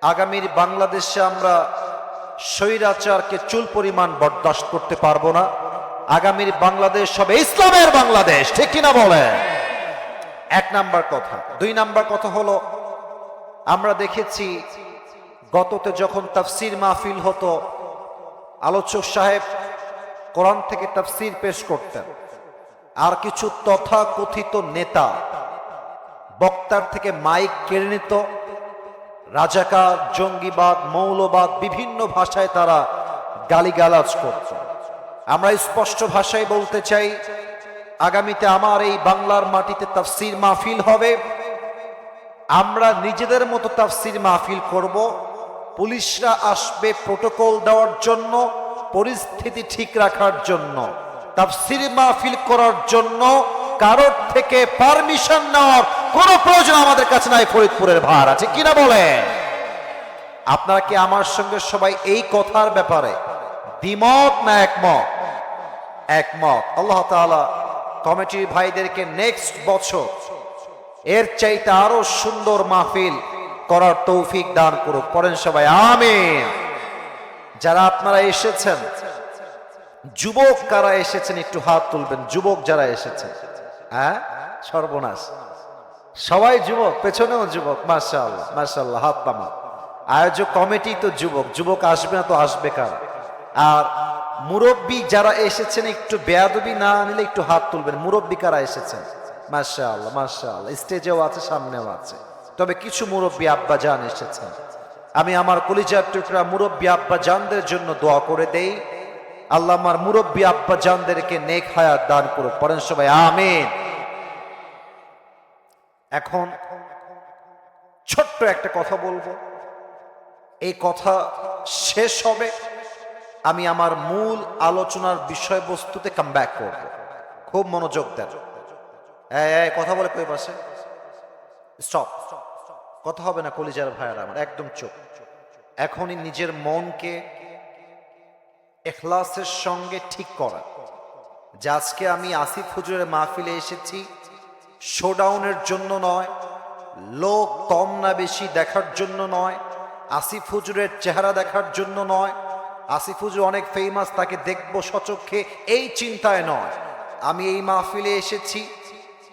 আগামীর বাংলাদেশে আমরা স্বৈরাচারকে চুল পরিমাণ বরদাস্ত করতে পারবো না। আগামীর বাংলাদেশ হবে ইসলামের বাংলাদেশ, ঠিক কিনা বলে? এক নাম্বার কথা। দুই নাম্বার কথা হলো, আমরা দেখেছি গততে যখন তাফসির মাহফিল হতো, আলোচক সাহেব কোরআন থেকে তাফসির পেশ করতেন, আর কিছু তথাকথিত নেতা বক্তার থেকে মাইক কেড়ে নিত। রাজাকার, জঙ্গিবাদ, মৌলবাদ বিভিন্ন ভাষায় তারা গালিগালাজ করত। আমরা স্পষ্ট ভাষায় বলতে চাই, আগামীতে আমার এই বাংলার মাটিতে তাফসির মাহফিল হবে। আমরা নিজেদের মতো তাফসির মাহফিল করব। পুলিশরা আসবে প্রটোকল দেওয়ার জন্য, পরিস্থিতি ঠিক রাখার জন্য। তাফসির মাহফিল করার জন্য কারোর থেকে পারমিশন নেওয়ার কোনো প্রয়োজন আমাদের কাছে নাই। ফরিদপুরের ভাড়া, ঠিক কিনা বলে? আপনারা কি আমার সঙ্গে সবাই এই কথার ব্যাপারে দ্বিমত না একমত? একমত। আল্লাহ তাআলা কমিটির ভাইদেরকে নেক্সট বছর এর চাইতে আরো সুন্দর মাহফিল করার তৌফিক দান করুক। পড়েন সবাই আমিন। যারা আপনারা এসেছেন, যুবক কারা এসেছেন একটু হাত তুলবেন। যুবক যারা এসেছেন, হ্যাঁ, সর্বনাশ, সবাই যুবক, পেছনেও যুবক। মাশাআল্লাহ মাশাআল্লাহ, হাত নামান। আয়োজক কমিটি তো যুবক, যুবক আসবে না তো আসবে কারা? আর মুরব্বী যারা এসেছেন একটু বেয়াদবি না নিলে একটু হাত তুলবেন। মুরব্বী কারা এসেছেন? মাশাআল্লাহ মাশাআল্লাহ, স্টেজেও আছে, সামনেও আছে। তবে কিছু মুরব্বী আব্বা জান এসেছেন। আমি আমার কলিজার টুকরা মুরব্বী আব্বা জানদের জন্য দোয়া করে দেই, আল্লাহ আমার মুরব্বী আব্বা জানদেরকে নেক হায়াত দান করুক। পড়েন সবাই আমিন। এখন ছোট্ট একটা কথা বলবো, এই কথা শেষ হবে, আমি আমার মূল আলোচনার বিষয়বস্তুতে কাম ব্যাক করব। খুব মনোযোগ দেন। কথা বলে কই পাশে স্টপ, কথা হবে না কলিজার ভাইয়ারা আমার, একদম চুপ। এখনই নিজের মনকে ইখলাসের সঙ্গে ঠিক করা যে আজকে আমি আসিফ হুজুরের মাহফিলে এসেছি শোডাউনের জন্য নয়, লোক কম না বেশি দেখার জন্য নয়, আসিফ হুজুরের চেহারা দেখার জন্য নয়, আসিফ হুজুর অনেক ফেমাস তাকে দেখবো সচক্ষে এই চিন্তায় নয়। আমি এই মাহফিলে এসেছি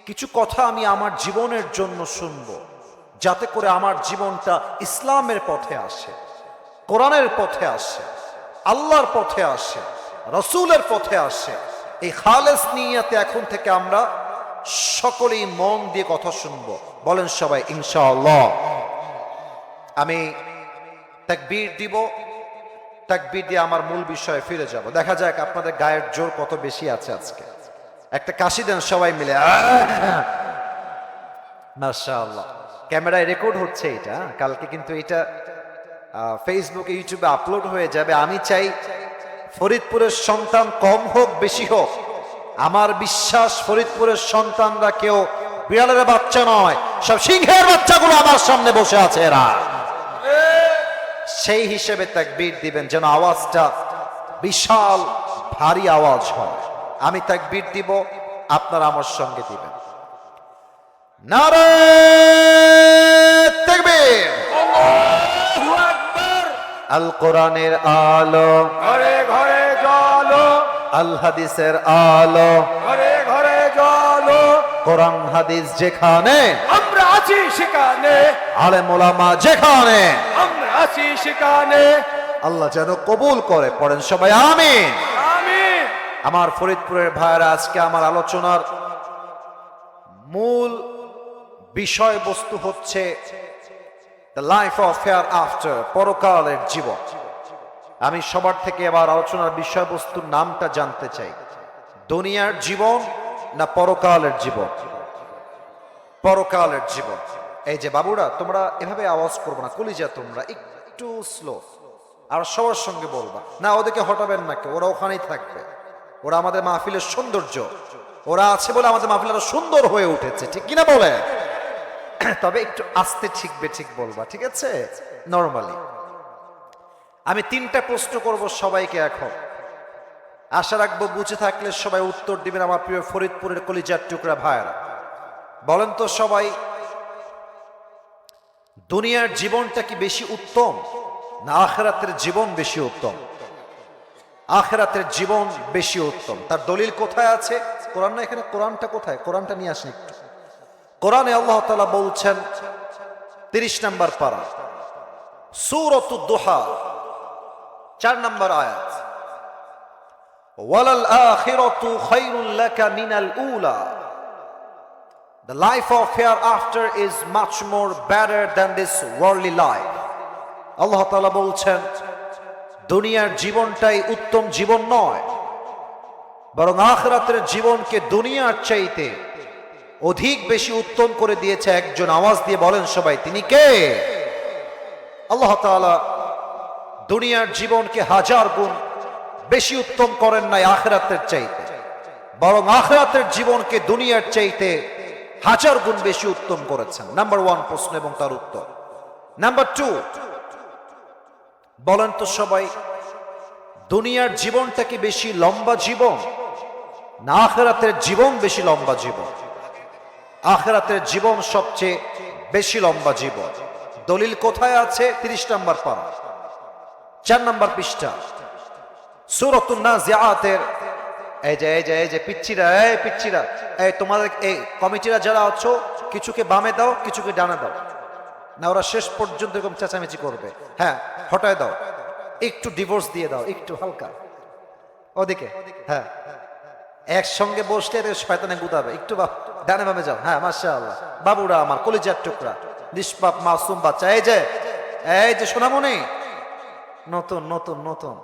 কিছু কথা আমি আমার জীবনের জন্য শুনবো, যাতে করে আমার জীবনটা ইসলামের পথে আসে, কোরআনের পথে আসে, আল্লাহর পথে আসে, রসুলের পথে আসে। এই খালেস নিয়াতে এখন থেকে আমরা সকলেই মন দিয়ে কথা শুনবো। বলেন সবাই ইনশাআল্লাহ। আমি তাকবীর দিব, তাকবীর দিয়ে আমার মূল বিষয়ে ফিরে যাব। দেখা যাক আপনাদের গায়ের জোর কত বেশি আছে আজকে। একটা কাশি দেন সবাই মিলে। মাশাআল্লাহ। ক্যামেরায় রেকর্ড হচ্ছে এটা, কালকে কিন্তু এটা ফেসবুকে ইউটিউবে আপলোড হয়ে যাবে। আমি চাই ফরিদপুরের সন্তান কম হোক বেশি হোক, আমার বিশ্বাস ফরিদপুরের সন্তানরা কেউ বিড়ালের বাচ্চা নয়, সব সিংহের বাচ্চাগুলো আমার সামনে বসে আছে এরা। সেই হিসেবে তাকবীর দিবেন যেন আওয়াজটা বিশাল ভারী আওয়াজ হয়। আমি তাকবীর দিব, আপনারা আমার সঙ্গে দিবেন। নারে তাকবীর, আল্লাহু আকবার। আল কোরআনের আলো ঘরে ঘরে জ্বলো, আল হাদিসের আলো ঘরে ঘরে জ্বলো। কোরআন হাদিস যেখানে আমরা আছি সেখানে, আলেম ওলামা যেখানে আমরা আছি সেখানে, আল্লাহ যেন কবুল করে। পড়েন সবাই আমিন আমিন। আমার ফরিদপুরের ভাইয়েরা, আজকে আমার আলোচনার মূল বিষয়বস্তু হচ্ছে the life of hair after, পরকালের জীবন। আমি সবার থেকে এবার আলোচনার বিষয়বস্তুর নামটা জানতে চাই। দুনিয়ার জীবন না পরকালের জীবন? পরকালের জীবন। এই যে বাবুরা, তোমরা এভাবে আওয়াজ করবে না, কলিজা তোমরা একটু স্লো, আর সবার সঙ্গে বলবা না, ওদেরকে হটাবেন না কেউ, ওরা ওখানেই থাকবে। ওরা আমাদের মাহফিলের সৌন্দর্য, ওরা আছে বলে আমাদের মাহফিল আরো সুন্দর হয়ে উঠেছে, ঠিক কিনা বলে? তবে একটু আস্তে ঠিকবে, ঠিক বলবা, ঠিক আছে? নরমালি আমি 3টা প্রশ্ন করব সবাইকে এখন। আশা রাখবো বুঝে থাকলে সবাই উত্তর দিবেন। আমার প্রিয় ফরিদপুরের কলিজার টুকরা ভাইয়েরা, বলেন তো সবাই, দুনিয়ার জীবনটা কি বেশি উত্তম না আখিরাতের জীবন বেশি উত্তম? আখিরাতের জীবন বেশি উত্তম। তার দলিল কোথায় আছে? কোরআন না? এখানে কোরআনটা কোথায়? কোরআনটা নিয়ে আসেন একটু। কোরআনে আল্লাহ তাআলা বলছেন 30 নম্বর পারা সূরাতুদ দুহা 4 নম্বর আয়াত, ওয়ালাল আখিরাতু খায়রুল লাকা মিনাল উলা, the life of hereafter is much more better than this worldly life. আল্লাহ তাআলা বলছেন দুনিয়ার জীবনটাই উত্তম জীবন নয়, বরং আখিরাতের জীবনকে দুনিয়ার চাইতে অধিক বেশি উত্তম করে দিয়েছে একজন। আওয়াজ দিয়ে বলেন সবাই, তিনি কে? আল্লাহ তাআলা দুনিয়ার জীবনকে হাজার গুণ বেশি উত্তম করেন নাই আখিরাতের চাইতে, বরং আখিরাতের জীবনকে দুনিয়ার চাইতে হাজার গুণ বেশি উত্তম করেছেন। নাম্বার 1 প্রশ্ন এবং তার উত্তর। নাম্বার 2, বলেন তো সবাই, দুনিয়ার জীবনটা কি বেশি লম্বা জীবন না আখিরাতের জীবন বেশি লম্বা জীবন? আখিরাতের জীবন সবচেয়ে বেশি লম্বা জীবন। দলিল কোথায় আছে? 30 নম্বর পারা 4 নম্বর পৃষ্ঠা সূরাতুন নাজিআতের। এই যে পিচ্চিরা, এই তোমাদের এই কমিটিরা যারা আছো, কিছুকে বামে দাও, কিছুকে ডানে দাও, না ওরা শেষ পর্যন্ত এরকম চেঁচামেচি করবে। হ্যাঁ, হটায় দাও, একটু ডিভোর্স দিয়ে দাও, একটু হালকা ওদিকে। হ্যাঁ, একসঙ্গে বসলে এদের শয়তানে গুতাবে। একটু ডানে বামে যাও। হ্যাঁ, মাশাআল্লাহ, বাবুরা আমার কলিজার টুকরা, নিষ্পাপ মাসুম বাচ্চা। এই যে সোনামণি, নতুন নতুন নতুন,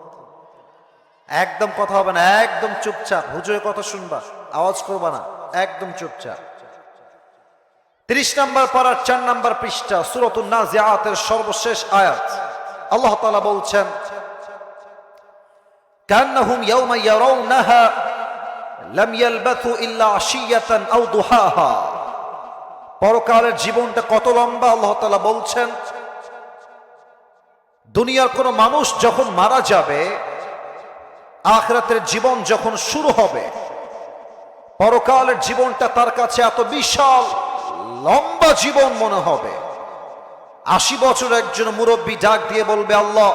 একদম কথা হবে না, একদম চুপচাপ। হুজুরের কথা শুনবা, আওয়াজ করবা না, একদম চুপচাপ। 30 নম্বর পারার 4 নম্বর পৃষ্ঠা সূরাতুন নাজিআতের সর্বশেষ আয়াত। আল্লাহ তাআলা বলছেন কান্নাহুম ইয়াওমা ইয়ারাউনাহা লাম ইয়ালবাথু ইল্লা আশিয়াতান আও দুহাহা। পরকালের জীবনটা কত লম্বা আল্লাহ তাআলা বলছেন, দুনিয়ার কোন মানুষ যখন মারা যাবে, আখিরাতের জীবন যখন শুরু হবে, পরকালের জীবনটা তার কাছে এত বিশাল লম্বা জীবন মনে হবে। 80 বছর একজন মুরব্বী ডাক দিয়ে বলবে, আল্লাহ,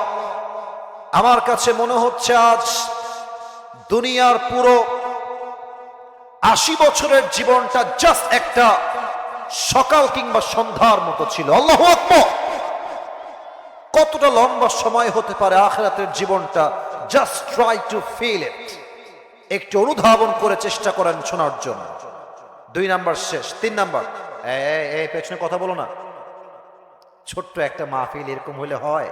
আমার কাছে মনে হচ্ছে আজ দুনিয়ার পুরো 80 বছরের জীবনটা জাস্ট একটা সকাল কিংবা সন্ধ্যার মতো ছিল। আল্লাহু আকবার! কতটা লম্বা সময় হতে পারে আখিরাতের জীবনটা? Just try to feel it, একটু অনুধাবন করে চেষ্টা করেন শোনার জন্য। 2 নাম্বার শেষ। 3 নাম্বার, এই পেছনে কথা বলো না। ছোট্ট একটা মাহফিল এরকম হলে হয়?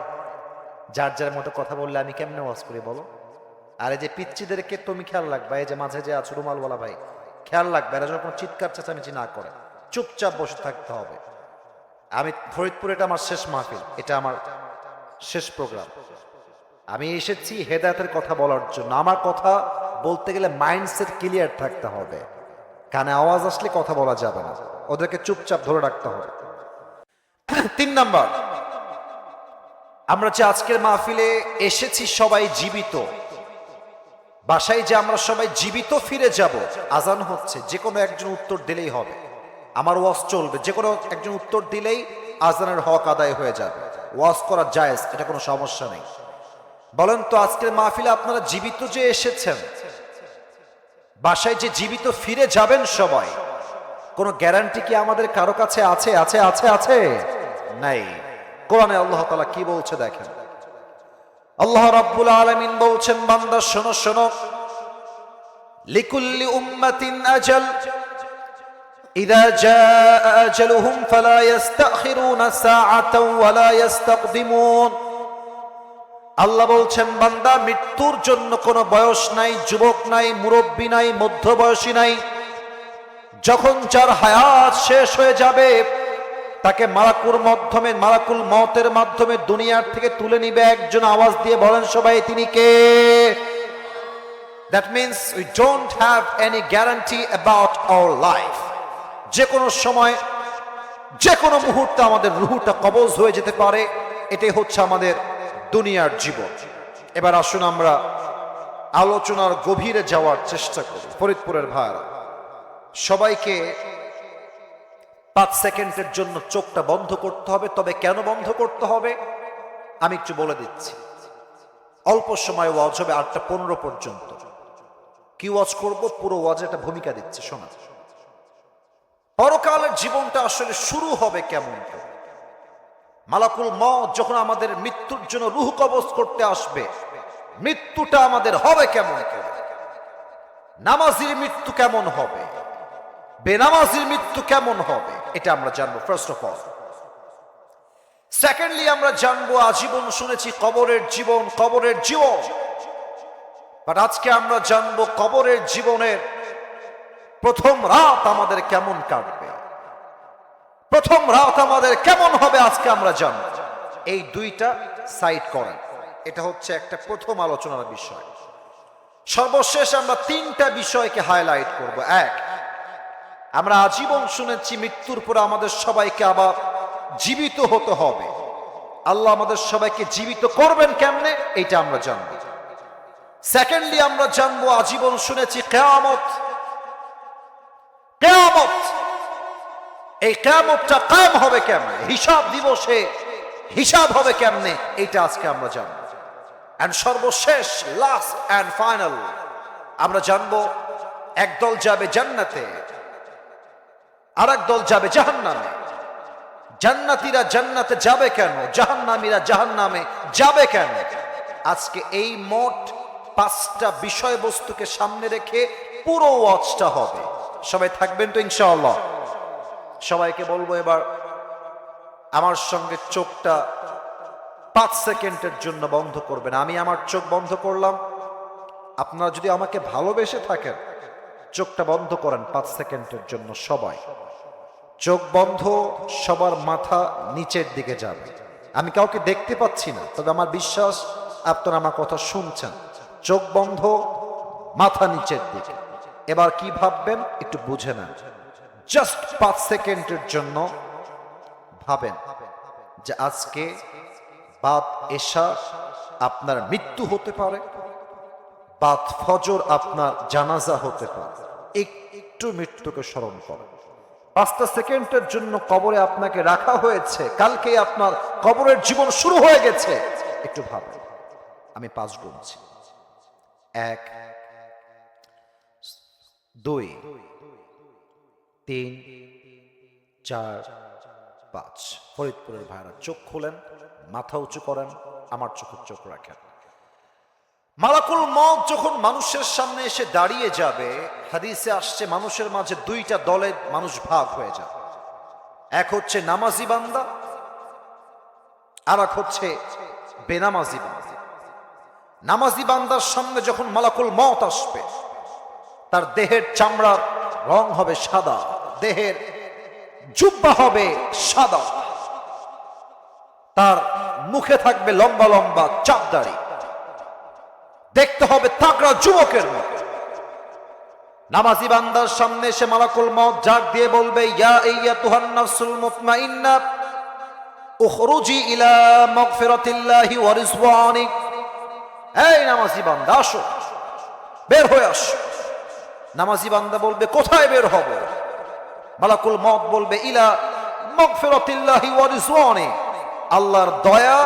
যার যার মতো কথা বললে আমি কেমনে ওয়াজ করি বলো? আর এই যে পিচ্চিদেরকে তুমি খেয়াল রাখবা, এই যে মাঝে যে আছো রুমালওয়ালা ভাই, খেয়াল রাখবে এরা যখন চিৎকার চেঁচামেচি না করে, চুপচাপ বসে থাকতে হবে। আমি ফরিদপুর, এটা আমার শেষ মাহফিল, এটা আমার শেষ প্রোগ্রাম। আমি এসেছি হেদায়েতের কথা বলার জন্য। আমার কথা বলতে গেলে মাইন্ডসেট ক্লিয়ার থাকতে হবে, কানে আওয়াজ আসলে কথা বলা যাবে না, ওদেরকে চুপচাপ ধরে রাখতে হবে। 3 নাম্বার, আমরা যে আজকের মাহফিলে এসেছি সবাই জীবিত, বাসায় যে আমরা সবাই জীবিত ফিরে যাব। আজান হচ্ছে, যে কোনো একজন উত্তর দিলেই হবে, আমার ওয়াজ চলবে। যে কোনো একজন উত্তর দিলেই আজানের হক আদায় হয়ে যাবে, ওয়াজ করা জায়েজ, এটা কোনো সমস্যা নেই। বলেন তো, আজকের মাহফিলে আপনারা জীবিত যে এসেছেন, বাসায় যে জীবিত ফিরে যাবেন সবাই, কোনো গ্যারান্টি কি আমাদের কারো কাছে আছে? আছে আছে আছে নাই। কোরআনে আল্লাহ তাআলা কি বলছে দেখেন। আল্লাহ রাব্বুল আলামিন বলছেন, বান্দা শোনো শোনো, লিকুল্লি উম্মাতিন আজাল ইযা জাআ আজালুহুম ফালা ইস্তাখিরুনা সাআতাও ওয়ালা ইস্তাকদিমুন। আল্লাহ বলছেন, বান্দা, মৃত্যুর জন্য কোনো বয়স নাই, যুবক নাই, মুরব্বী নাই, মধ্যবয়সী নাই। যখন যার হায়াত শেষ হয়ে যাবে, তাকে মালাকুল মউতের মাধ্যমে দুনিয়ার থেকে তুলে নিবে একজন। আওয়াজ দিয়ে বলেন সবাই, তিনি কে? That means we don't have any guarantee about our life. যে কোনো সময়, যে কোনো মুহূর্তে আমাদের রুহটা কবজ হয়ে যেতে পারে। এটাই হচ্ছে আমাদের দুনিয়ার জীবন। এবার আসুন আমরা আলোচনার গভীরে যাওয়ার চেষ্টা করি। ফরিদপুরের ভাইরা, সবাইকে 5 সেকেন্ডের জন্য চোখটা বন্ধ করতে হবে। তবে কেন বন্ধ করতে হবে আমি একটু বলে দিচ্ছি। অল্প সময় ওয়াজ হবে 8:15 পর্যন্ত। কি ওয়াজ করব? পুরো ওয়াজে একটা ভূমিকা দিচ্ছে, শোনা। পরকালের জীবনটা আসলে শুরু হবে কেমন করে? মালাকুল মউত যখন আমাদের মৃত্যুর জন্য রূহ কবজ করতে আসবে, মৃত্যুটা আমাদের হবে কেমন করে? নামাজির মৃত্যু কেমন হবে, বেনামাজির মৃত্যু কেমন হবে, এটা আমরা জানবো ফার্স্ট অফ অল। সেকেন্ডলি আমরা জানবো আজীবন শুনেছি কবরের জীবন, কবরের জীবন। বাট আজকে আমরা জানবো কবরের জীবনের প্রথম রাত আমাদের কেমন কাটবে, প্রথম রাত আমাদের কেমন হবে, আজকে আমরা জানবো। এই দুইটা সাইড করেন, এটা হচ্ছে একটা প্রথম আলোচনার বিষয়। সর্বশেষ আমরা 3টা বিষয়কে হাইলাইট করব। এক, আমরা আজীবন শুনেছি মৃত্যুর পরে আমাদের সবাইকে আবার জীবিত হতে হবে। আল্লাহ আমাদের সবাইকে জীবিত করবেন কেমনে, এটা আমরা জানব। সেকেন্ডলি আমরা জানবো আজীবন শুনেছি কিয়ামত, কিয়ামত, এই কিয়ামতটা কায়েম হবে কেমনে, হিসাব দিবসে হিসাব হবে কেমনে, এটা আজকে আমরা জানব। এন্ড সর্বশেষ লাস্ট এন্ড ফাইনাল আমরা জানবো একদল যাবে জান্নাতে, আর একদল যাবে জাহান্নামে। জান্নাতীরা জান্নাতে যাবে কেন, জাহান্নামীরা জাহান্নামে যাবে কেন? আজকে এই মোট 5টা বিষয়বস্তুকে সামনে রেখে পুরো ওয়াজটা হবে। সবাই থাকবেন তো ইনশাআল্লাহ? সবাইকে বলবো এবার আমার সঙ্গে চোখটা 5 সেকেন্ডের জন্য বন্ধ করবেন। আমি আমার চোখ বন্ধ করলাম, আপনারা যদি আমাকে ভালোবেসে থাকেন চোখটা বন্ধ করেন 5 সেকেন্ডের জন্য। সবাই চোখ বন্ধ, সবার মাথা নিচের দিকে যাবে। আমি কাউকে দেখতে পাচ্ছি না, তবে আমার বিশ্বাস আপনারা আমার কথা শুনছেন। চোখ বন্ধ, মাথা নিচের দিকে। এবার কি ভাববেন একটু বুঝে নেন। জাস্ট 5 সেকেন্ডের জন্য ভাবেন যে আজকে বাদ এশা আপনার মৃত্যু হতে পারে, বাদ ফজর আপনার জানাজা হতে পারে। একটু মৃত্যুকে স্মরণ করেন। 5টা সেকেন্ডের জন্য কবরে আপনাকে রাখা হয়েছে, কালকে আপনার কবরের জীবন শুরু হয়ে গেছে। একটু ভাবেন। আমি 5 গুনছি। 1, 2, 3, 4, 5। ফরিদপুরের ভাইরা চোখ খুলেন, মাথা উঁচু করেন, আমার চোখে চোখ রাখেন। মালাকুল মউত যখন মানুষের সামনে এসে দাঁড়িয়ে যাবে, হাদিসে আসছে মানুষের মাঝে 2টা দলে মানুষ ভাগ হয়ে যাবে। এক হচ্ছে নামাজি বান্দা, আর এক হচ্ছে বেনামাজি বান্দা। নামাজি বান্দার সামনে যখন মালাকুল মউত আসবে, তার দেহের চামড়ার রং হবে সাদা, দেহের জুব্বা হবে সাদা, তার মুখে থাকবে লম্বা লম্বা চাপ দাড়ি, দেখতে হবে তাগড়া যুবকের মতো। নামাজি বান্দার সামনে এসে মালাকুল মউত ডাক দিয়ে বলবে, ইয়া আইয়াতুহান নাফসুল মুতমাইন্নাহ উখরুজি ইলা মাগফিরাতিল্লাহি ওয়া রিজওয়ানি। এই নামাজি বান্দা আসো, বের হয়ে আসো। নামাজি বান্দা বলবে, কোথায় বের হব? মালাকুল মউত বলবে, ইলা মাগফিরাতিল্লাহি ওয়া রিজওয়ানি, আল্লাহর দয়া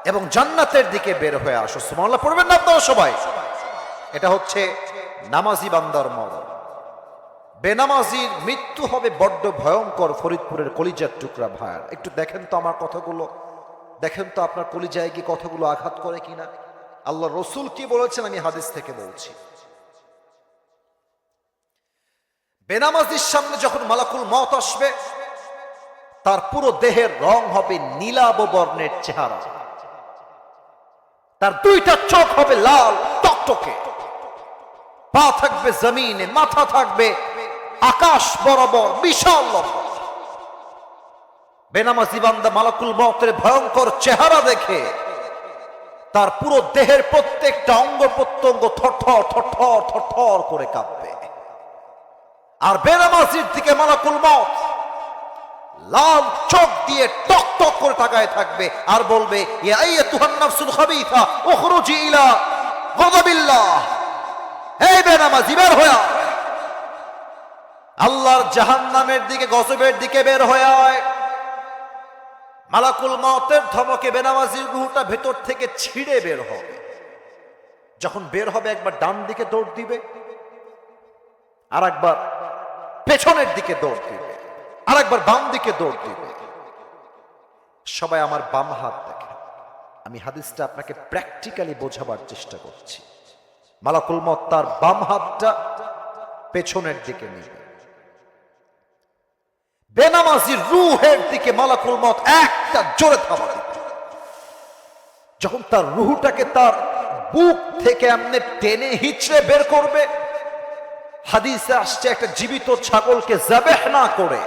এবং জান্নাতের দিকে বের হয়ে আসো। সুবহানাল্লাহ পড়বেন না আপনারা সবাই? এটা হচ্ছে নামাজি বান্দার মরণ। বেনামাজির মৃত্যু হবে বড্ড ভয়ঙ্কর। ফরিদপুরের কলিজার টুকরা ভাইয়ার, একটু দেখেন তো আমার কথাগুলো, দেখেন তো আপনার কলিজায় কি কথাগুলো আঘাত করে কিনা। আল্লাহ রসুল কি বলেছেন আমি হাদিস থেকে বলছি। বেনামাজির সামনে যখন মালাকুল মউত আসবে, তার পুরো দেহের রং হবে নীলাভ বর্ণের চেহারা, তার 2টা চোখ হবে লাল টকটকে, পা থাকবে জমিনে, মাথা থাকবে আকাশ বরাবর বিশাল লম্বা। বেনামাজি বান্দা মালাকুল মউতের ভয়ঙ্কর চেহারা দেখে তার পুরো দেহের প্রত্যেকটা অঙ্গ প্রত্যঙ্গ থরথর থরথর থরথর করে কাঁপবে। আর বেনামাজির দিকে মালাকুল মউত লাল চোখ দিয়ে টক টক করে তাকায় থাকবে আর বলবে, ইয়া আইয়াতুহান নাফসুল খাবিথা উখরুজি ইলা গাযাবিল্লাহ। এই বেনামাজি বের হয়ে। আল্লাহর জাহান্নামের দিকে, গজবের দিকে বের হয়ে আয়। মালাকুল মওতের ধমকে বেনামাজির রূহটা ভেতর থেকে ছিঁড়ে বের হবে। যখন বের হবে একবার ডান দিকে দৌড় দিবে, আর একবার পেছনের দিকে দৌড় দিবে, আর একবার বাম দিকে দৌড় দিবে। সবাই আমার বাম হাত দেখে, আমি হাদিসটা আপনাকে প্র্যাকটিক্যালি বোঝাবার চেষ্টা করছি। মালাকুল মওত তার বাম হাতটা পেছনের দিকে নিবে, বেনামাজির রূহের দিকে মালাকুল মওত একটা জোরে থাবা দিবে। যখন তার রূহটাকে তার বুক থেকে এমনি টেনে হিচড়ে বের করবে, হাদিসে আসছে একটা জীবিত ছাগলকে যাবেহ না করে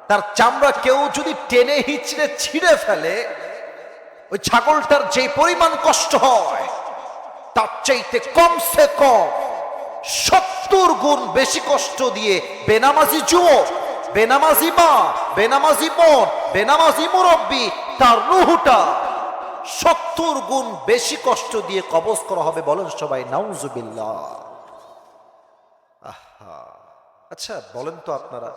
তার চামড়া কেউ যদি টেনে হিচড়ে ছিঁড়ে ফেলে, ওই ছাগলটার যে পরিমাণ কষ্ট হয় তার চাইতে কমসে কম 70 গুণ বেশি কষ্ট দিয়ে বেনামাজি যুবক, বেনামাজি মা, বেনামাজি বোন, বেনামাজি মুরব্বী তার রূহটা 70 গুণ বেশি কষ্ট দিয়ে কবজ করা হবে। বলেন সবাই নাউজুবিল্লাহ। আচ্ছা বলেন তো আপনারা,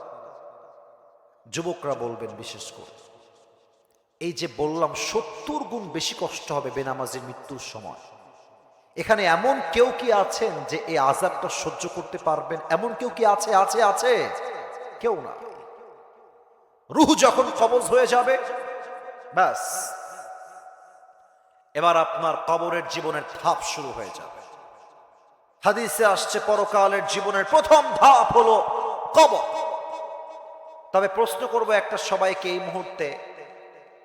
যুবকরা বলবেন বিশেষ করে, এই যে বললাম 70 গুণ বেশি কষ্ট হবে বেনামাজির মৃত্যুর সময়, এখানে এমন কেউ কি আছেন যে এই আযাবটা সহ্য করতে পারবেন? এমন কেউ কি আছে? আছে আছে কেউ না। রূহ যখন কবজ হয়ে যাবে, ব্যাস এবার আপনার কবরের জীবনের ধাপ শুরু হয়ে যাবে। হাদিসে আসছে পরকালের জীবনের প্রথম ধাপ হলো কবর। তবে প্রশ্ন করব একটা সবাইকে এই মুহূর্তে,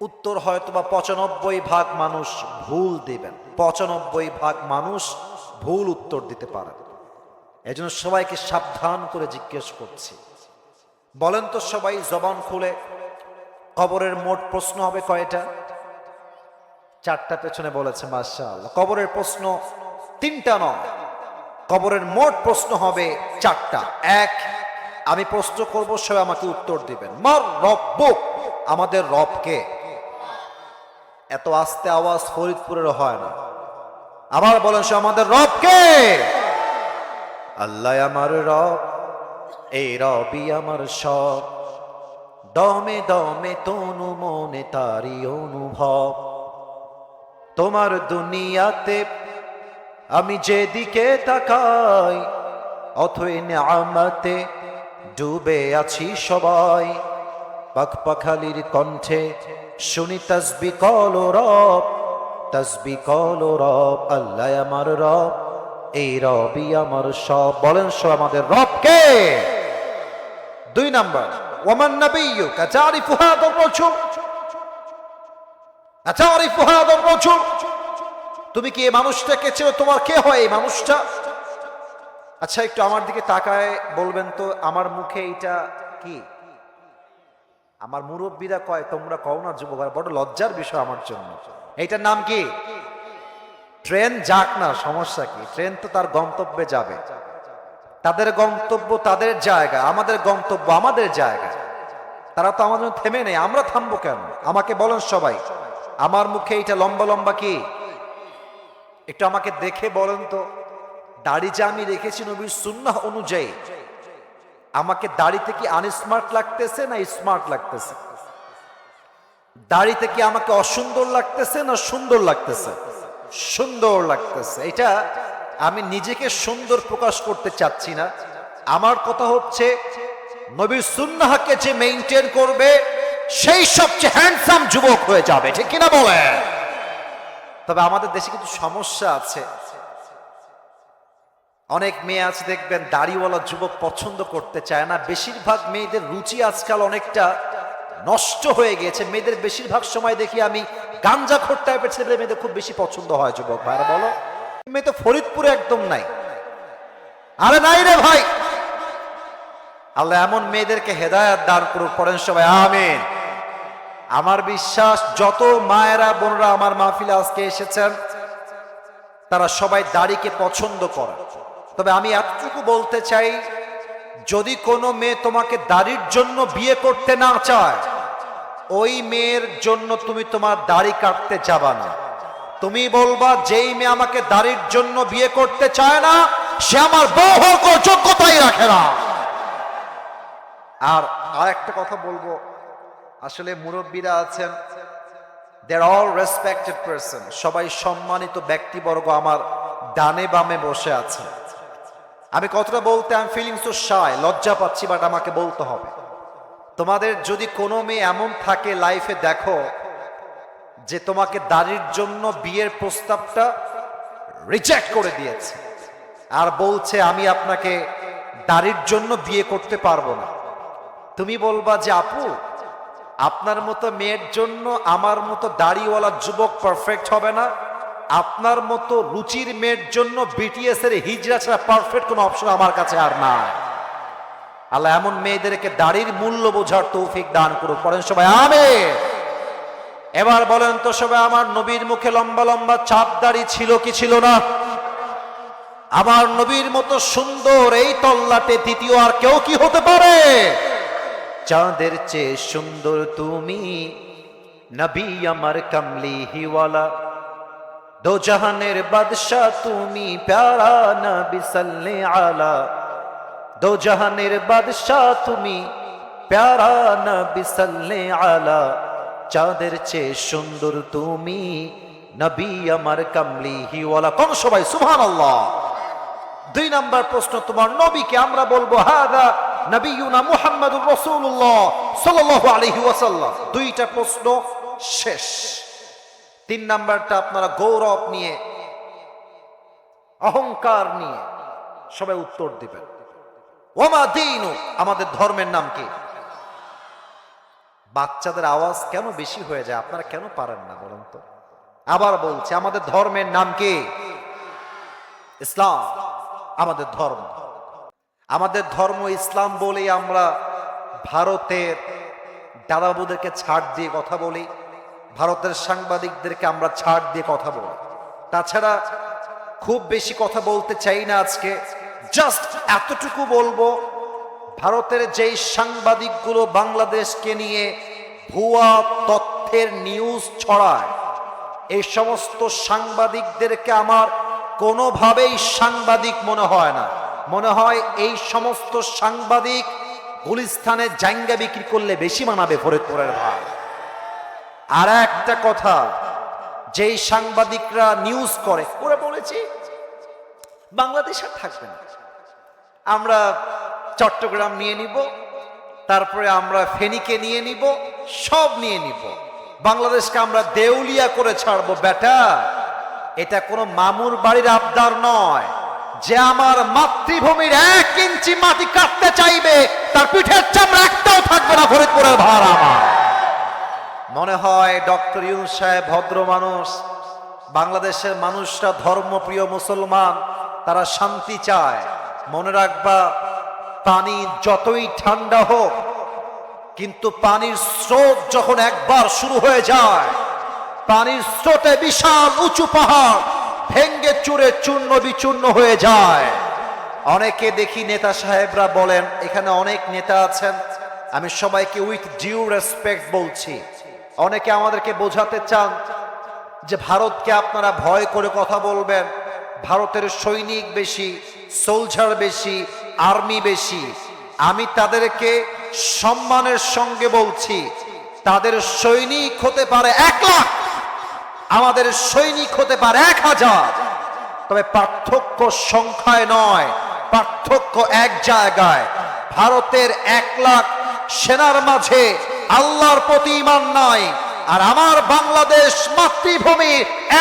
উত্তর হয়তোবা 95% মানুষ ভুল দিবেন, 95% মানুষ ভুল উত্তর দিতে পারেন। এজন্য সবাইকে সাবধান করে জিজ্ঞেস করছি, বলেন তো সবাই জবান খুলে, কবরের মোট প্রশ্ন হবে কয়টা? 4টা পেছনে বলেছে মাশাআল্লাহ। কবরের প্রশ্ন 3টা নয়, কবরের মোট প্রশ্ন হবে 4টা। এক, আমি প্রশ্ন করব, সবাই আমাকে উত্তর দিবেন। মার রব্বুক, আমাদের রব কে? এত আস্তে আওয়াজ ফরিদপুরের হয় না। আবার বলেন সে, আমাদের রব কে? আল্লাহ আমার রব, এই রবই আমার সব, দমে দমে তনু মনে তারি অনুভব। তোমার দুনিয়াতে আমি যেদিকে তাকাই, অথই নিয়ামতে ডুবে আছি সবাই। পাখপাখালির কণ্ঠে শুনি তাসবিহ কলো রব, তাসবিহ কলো রব। আল্লাহ আমার রব, এই রবই আমার সব। বলেন সব, আমাদের রব কে? 2 নাম্বার, ওয়ামান নাবিয়্যুকা তারিফু হাদার রাজুল, আতারিফু হাদার রাজুল, তুমি কি এই মানুষটাকে চেনো? তোমার কে হয় এই মানুষটা? আচ্ছা একটু আমার দিকে তাকায় বলবেন তো, আমার মুখে এটা কি? আমার মুরব্বীরা কয়, তোমরা কও না যুবক, বড় লজ্জার বিষয় আমার জন্য। এইটার নাম কি? ট্রেন যাক না, সমস্যা কি? ট্রেন তো তার গন্তব্যে যাবে, তাদের গন্তব্য তাদের জায়গা, আমাদের গন্তব্য আমাদের জায়গা। তারা তো আমাদের থেমে নেই, আমরা থামবো কেন? আমাকে বলেন সবাই, আমার মুখে এইটা লম্বা লম্বা কি? একটু আমাকে দেখে বলেন তো, দাড়ি যে আমি রেখেছি নবীর সুন্নাহ অনুযায়ী, আমাকে দাড়িতে কি আনস্মার্ট লাগতেছে না স্মার্ট লাগতেছে? দাড়িতে কি আমাকে অসুন্দর লাগতেছে না সুন্দর লাগতেছে? সুন্দর লাগতেছে। এটা আমি নিজেকে সুন্দর প্রকাশ করতে চাচ্ছি না, আমার কথা হচ্ছে নবীর সুন্নাহকে যে মেইনটেইন করবে সেই সবচেয়ে হ্যান্ডসাম যুবক হয়ে যাবে, ঠিক কিনা বলে? তবে আমাদের দেশে কিন্তু সমস্যা আছে, অনেক মেয়ে আছে দেখবেন দাড়িওয়ালা যুবক পছন্দ করতে চায় না। বেশিরভাগ মেয়েদের রুচি আজকাল অনেকটা নষ্ট হয়ে গিয়েছে। মেয়েদের বেশিরভাগ সময় দেখি আমি গাঞ্জাখোর টাইপের ছেলে মেয়েদের খুব বেশি পছন্দ হয়। যুবক ভাইরা বলো, মেয়ে তো ফরিদপুরে একদম নাই। আরে নাই রে ভাই, আল্লাহ এমন মেয়েদেরকে হেদায়েত দান করুক, পড়েন সবাই আমিন। আমার বিশ্বাস যত মায়েরা বোনরা আমার মাহফিলে আজকে এসেছেন তারা সবাই দাড়িকে পছন্দ করে। তবে আমি এতটুকু বলতে চাই, যদি কোনো মেয়ে তোমাকে দাড়ির জন্য বিয়ে করতে না চায়, ওই মেয়ের জন্য তুমি তোমার দাড়ি কাটতে যাবা না। তুমি বলবা, যেই মেয়ে আমাকে দাড়ির জন্য বিয়ে করতে চায় না সে আমার বউ হওয়ার যোগ্যতাই রাখে না। আর আরেকটা কথা বলবো, আসলে মুরব্বীরা আছেন, দে আর অল রেসপেক্টেড পারসন, সবাই সম্মানিত ব্যক্তিবর্গ আমার ডানে বামে বসে আছে। আমি কথাটা বলতে আমি ফিলিং সো শাই, লজ্জা পাচ্ছি, বাট আমাকে বলতে হবে। তোমাদের যদি কোনো মেয়ে এমন থাকে লাইফে, দেখো যে তোমাকে দাড়ির জন্য বিয়ের প্রস্তাবটা রিজেক্ট করে দিয়েছে আর বলছে আমি আপনাকে দাড়ির জন্য বিয়ে করতে পারবো না, তুমি বলবা যে আপু আপনার মতো মেয়ের জন্য আমার মতো দাড়িওয়ালা যুবক পারফেক্ট হবে না, আপনার মতো রুচির মেয়ের জন্য বিটিএস এর হিজরা ছাড়া পারফেক্ট কোনো অপশন আমার কাছে আর নাই। আল্লাহ এমন মেয়েদেরকে দাড়ির মূল্য বোঝার তৌফিক দান করুক, পড়েন সবাই আমিন। এবার বলেন তো সবাই, আমার নবীর মুখে লম্বা লম্বা চাপ দাড়ি ছিল কি ছিল না? আমার নবীর মতো সুন্দর এই তল্লাটে দ্বিতীয় আর কেউ কি হতে পারে? চাঁদের চেয়ে সুন্দর তুমি, নবী আমার কামলি হিওয়ালা, দো জাহানের বাদশা তুমি, প্যারা নবী সাল্লে আলা, দো জাহানের বাদশা তুমি, প্যারা নবী সাল্লে আলা, চাঁদের চেয়ে সুন্দর তুমি, নবী আমার কামলি হিওয়ালা। কোন সবাই সুবহানাল্লাহ। 2 নাম্বার প্রশ্ন, তোমার নবীকে আমরা বলবো হাদা নবিয়ুনা মুহাম্মাদুর রাসূলুল্লাহ সাল্লাল্লাহু আলাইহি ওয়াসাল্লাম। 2টা প্রশ্ন শেষ। 3 নাম্বারটা আপনারা গৌরব নিয়ে, অহংকার নিয়ে সবাই উত্তর দিবেন। ওমা দীনু, আমাদের ধর্মের নাম কি? বাচ্চাদের আওয়াজ কেন বেশি হয়ে যায়, আপনারা কেন পারেন না বলেন তো? আবার বলছি, আমাদের ধর্মের নাম কি? ইসলাম। আমাদের ধর্ম, আমাদের ধর্ম ইসলাম বলেই আমরা ভারতের দাদাবুদেরকে ছাড় দিয়ে কথা বলি, ভারতের সাংবাদিকদেরকে আমরা ছাড় দিয়ে কথা বলি। তাছাড়া খুব বেশি কথা বলতে চাই না আজকে, জাস্ট এতটুকু বলবো, ভারতের যেই সাংবাদিকগুলো বাংলাদেশকে নিয়ে ভুয়া তথ্যের নিউজ ছড়ায়, এই সমস্ত সাংবাদিকদেরকে আমার কোনোভাবেই সাংবাদিক মনে হয় না। মনে হয় এই সমস্ত সাংবাদিক গুলিস্তানে জাঙ্গা বিক্রি করলে বেশি মানাবে ফরিদপুরের ভাই। আর একটা কথা, যেই সাংবাদিকরা নিউজ করে, ওরা বলেছি বাংলাদেশ আর থাকবে না, আমরা চট্টগ্রাম নিয়ে নিব, তারপরে আমরা ফেনীকে নিয়ে নিব, সব নিয়ে নিব, বাংলাদেশকে আমরা দেউলিয়া করে ছাড়বো। বেটা, এটা কোনো মামুর বাড়ির আবদার নয় যে আমার মাতৃভূমির 1 ইঞ্চি মাটি কাটতে চাইবে, তার পিঠের চামড়া একটাও থাকবে না ফরিদপুরের ভার আমার। মনে হয় ডক্টর ইউনূস সাহেব ভদ্র মানুষ, বাংলাদেশের মানুষরা ধর্মপ্রিয় মুসলমান, তারা শান্তি চায়। মনে রাখবা, পানি যতই ঠান্ডা হোক, কিন্তু পানির স্রোত যখন একবার শুরু হয়ে যায়, পানির স্রোতে বিশাল উঁচু পাহাড় ভেঙ্গে চুরে চূর্ণ বিচূর্ণ হয়ে যায়। অনেকে দেখি নেতা সাহেবরা বলেন, এখানে অনেক নেতা আছেন, আমি সবাইকে উইথ ডিউ রেসপেক্ট বলছি, অনেকে আমাদেরকে বোঝাতে চান যে ভারতকে আপনারা ভয় করে কথা বলবেন, ভারতের সৈনিক বেশি, সোলজার বেশি, আর্মি বেশি। আমি তাদেরকে সম্মানের সঙ্গে বলছি, তাদের সৈনিক হতে পারে 1 লাখ, আমাদের সৈনিক হতে পারে 1000, তবে পার্থক্য সংখ্যায় নয়, পার্থক্য এক জায়গায়। ভারতের 1 লাখ সেনার মাঝে আল্লাহর প্রতি ঈমান নাই, আর আমার বাংলাদেশ মাতৃভূমি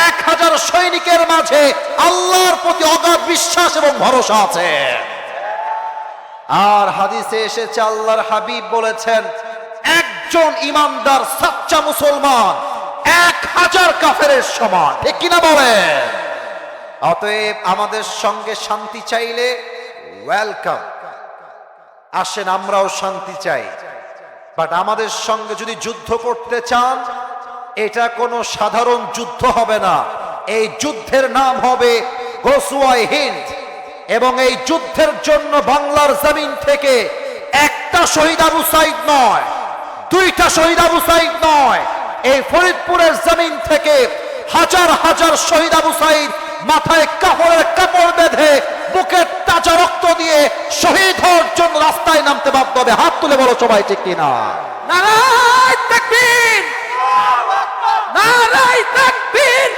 1000 সৈনিকের মাঝে আল্লাহর প্রতি অগাধ বিশ্বাস এবং ভরসা আছে। আর হাদিসে এসেছে, আল্লাহর হাবিব বলেছেন, একজন ইমানদার সাচ্চা মুসলমান 1000 কাফেরের সমান, ঠিক কিনা বলেন? অতএব আমাদের সঙ্গে শান্তি চাইলে ওয়েলকাম, আসেন, আমরাও শান্তি চাই। বাট আমাদের সঙ্গে যদি যুদ্ধ করতে চান, এটা কোনো সাধারণ যুদ্ধ হবে না, এই যুদ্ধের নাম হবে গজওয়ায়ে হিন্দ। এবং এই যুদ্ধের জন্য বাংলার জমিন থেকে 1টা শহীদ আবু সাঈদ নয়, 2টা শহীদ আবু সাঈদ নয়, এই ফরিদপুরের জমিন থেকে হাজার হাজার শহীদ আবু সাঈদ মাথায় কাপড়ের কাপড় বেঁধে বুকের তাজা রক্ত দিয়ে শহীদ হওয়ার জন্য রাস্তায় নামতে বাধ্য হবে। হাত তুলে বলো সবাই ঠিক কিনা। নারায়ে তাকবীর, নারায়ে তাকবীর।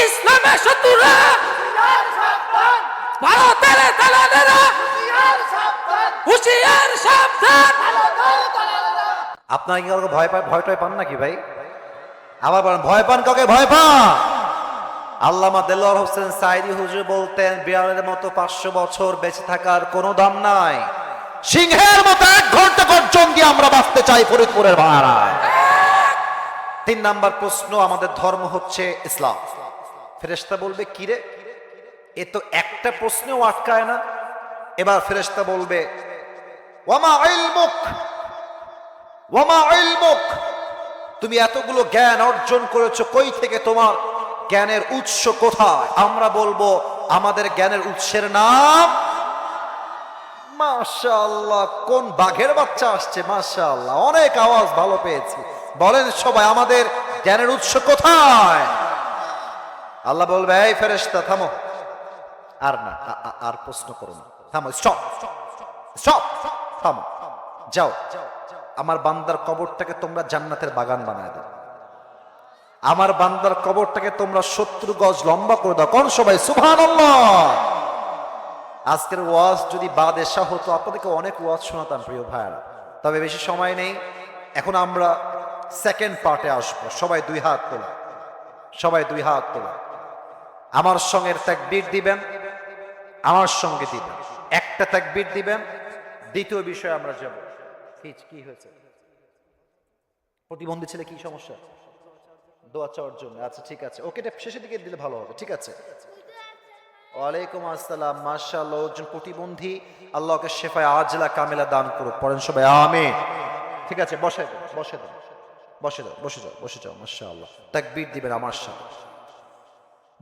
ইসলামের শত্রুরা, ভারতের দালালেরা, হুঁশিয়ার সাবধান। আপনারা কি কাউকে ভয় টয় পান নাকি ভাই? আবার বলেন ভয় পান কাউকে? ভয় পান? আল্লামা দেলোয়ার হোসেন সাইদি হুজুর বলতেন, বিড়ালের মতো 500 বছর বেঁচে থাকার কোনো দাম নাই, সিংহের মতো 1 ঘন্টা গর্জন দিয়ে আমরা বাঁচতে চাই ফরিদপুরের ভাড়ায়। 3 নাম্বার প্রশ্ন, আমাদের ধর্ম হচ্ছে ইসলাম। ফেরেশতা বলবে কিরে, এ তো একটা প্রশ্নেও আটকায় না। এবার ফেরেশতা বলবে ওয়ামা ইলমুক, ওয়ামা ইলমুক, তুমি এতগুলো জ্ঞান অর্জন করেছো কই থেকে, তোমার জ্ঞানের উৎস কোথায়? আমরা বলবো আমাদের জ্ঞানের উৎসের নাম মাশাআল্লাহ। কোন বাঘের বাচ্চা আসছে? মাশাআল্লাহ, অনেক আওয়াজ ভালো পেয়েছি। বলেন সবাই আমাদের জ্ঞানের উৎস কোথায়? আল্লাহ বলবে এই ফেরেশতা থামো, আর না, আর প্রশ্ন করো না, থামো, স্টপ স্টপ, থামো, যাও, আমার বান্দার কবরটাকে তোমরা জান্নাতের বাগান বানায় দাও, আমার বান্দার কবরটাকে তোমরা 70 গজ লম্বা করে দাও। কোন সবাই সুবহানাল্লাহ। আজকের ওয়াজ যদি বাদেশা হতো আপনাদেরকে অনেক ওয়াজ শোনাতাম প্রিয় ভাইরা, তবে বেশি সময় নেই। এখন আমরা সেকেন্ড পার্টে আসবো। সবাই 2 হাত তোলা, সবাই 2 হাত তোলা। আমার সঙ্গে তাকবীর দিবেন, আমার সঙ্গে দিবেন, একটা তাকবীর দিবেন। দ্বিতীয় বিষয়ে আমরা যাব। কি হয়েছে? প্রতিবন্ধী ছেলে কি সমস্যা? দোয়া চাওয়ার জন্য। আচ্ছা ঠিক আছে, ওকে এটা শেষের দিকে দিলে ভালো হবে। ঠিক আছে। ওয়ালাইকুম আসসালাম। মাশাআল্লাহ, একজন প্রতিবন্ধী, আল্লাহকে শেফায়ে আজলা কামিলা দান করুক। পড়েন সবাই আমিন। ঠিক আছে, বসে দাও, বসে দাও, বসে দাও, বসে যাও, বসে যাও। মাশাআল্লাহ, তাকবীর দিবেন আমার সাথে।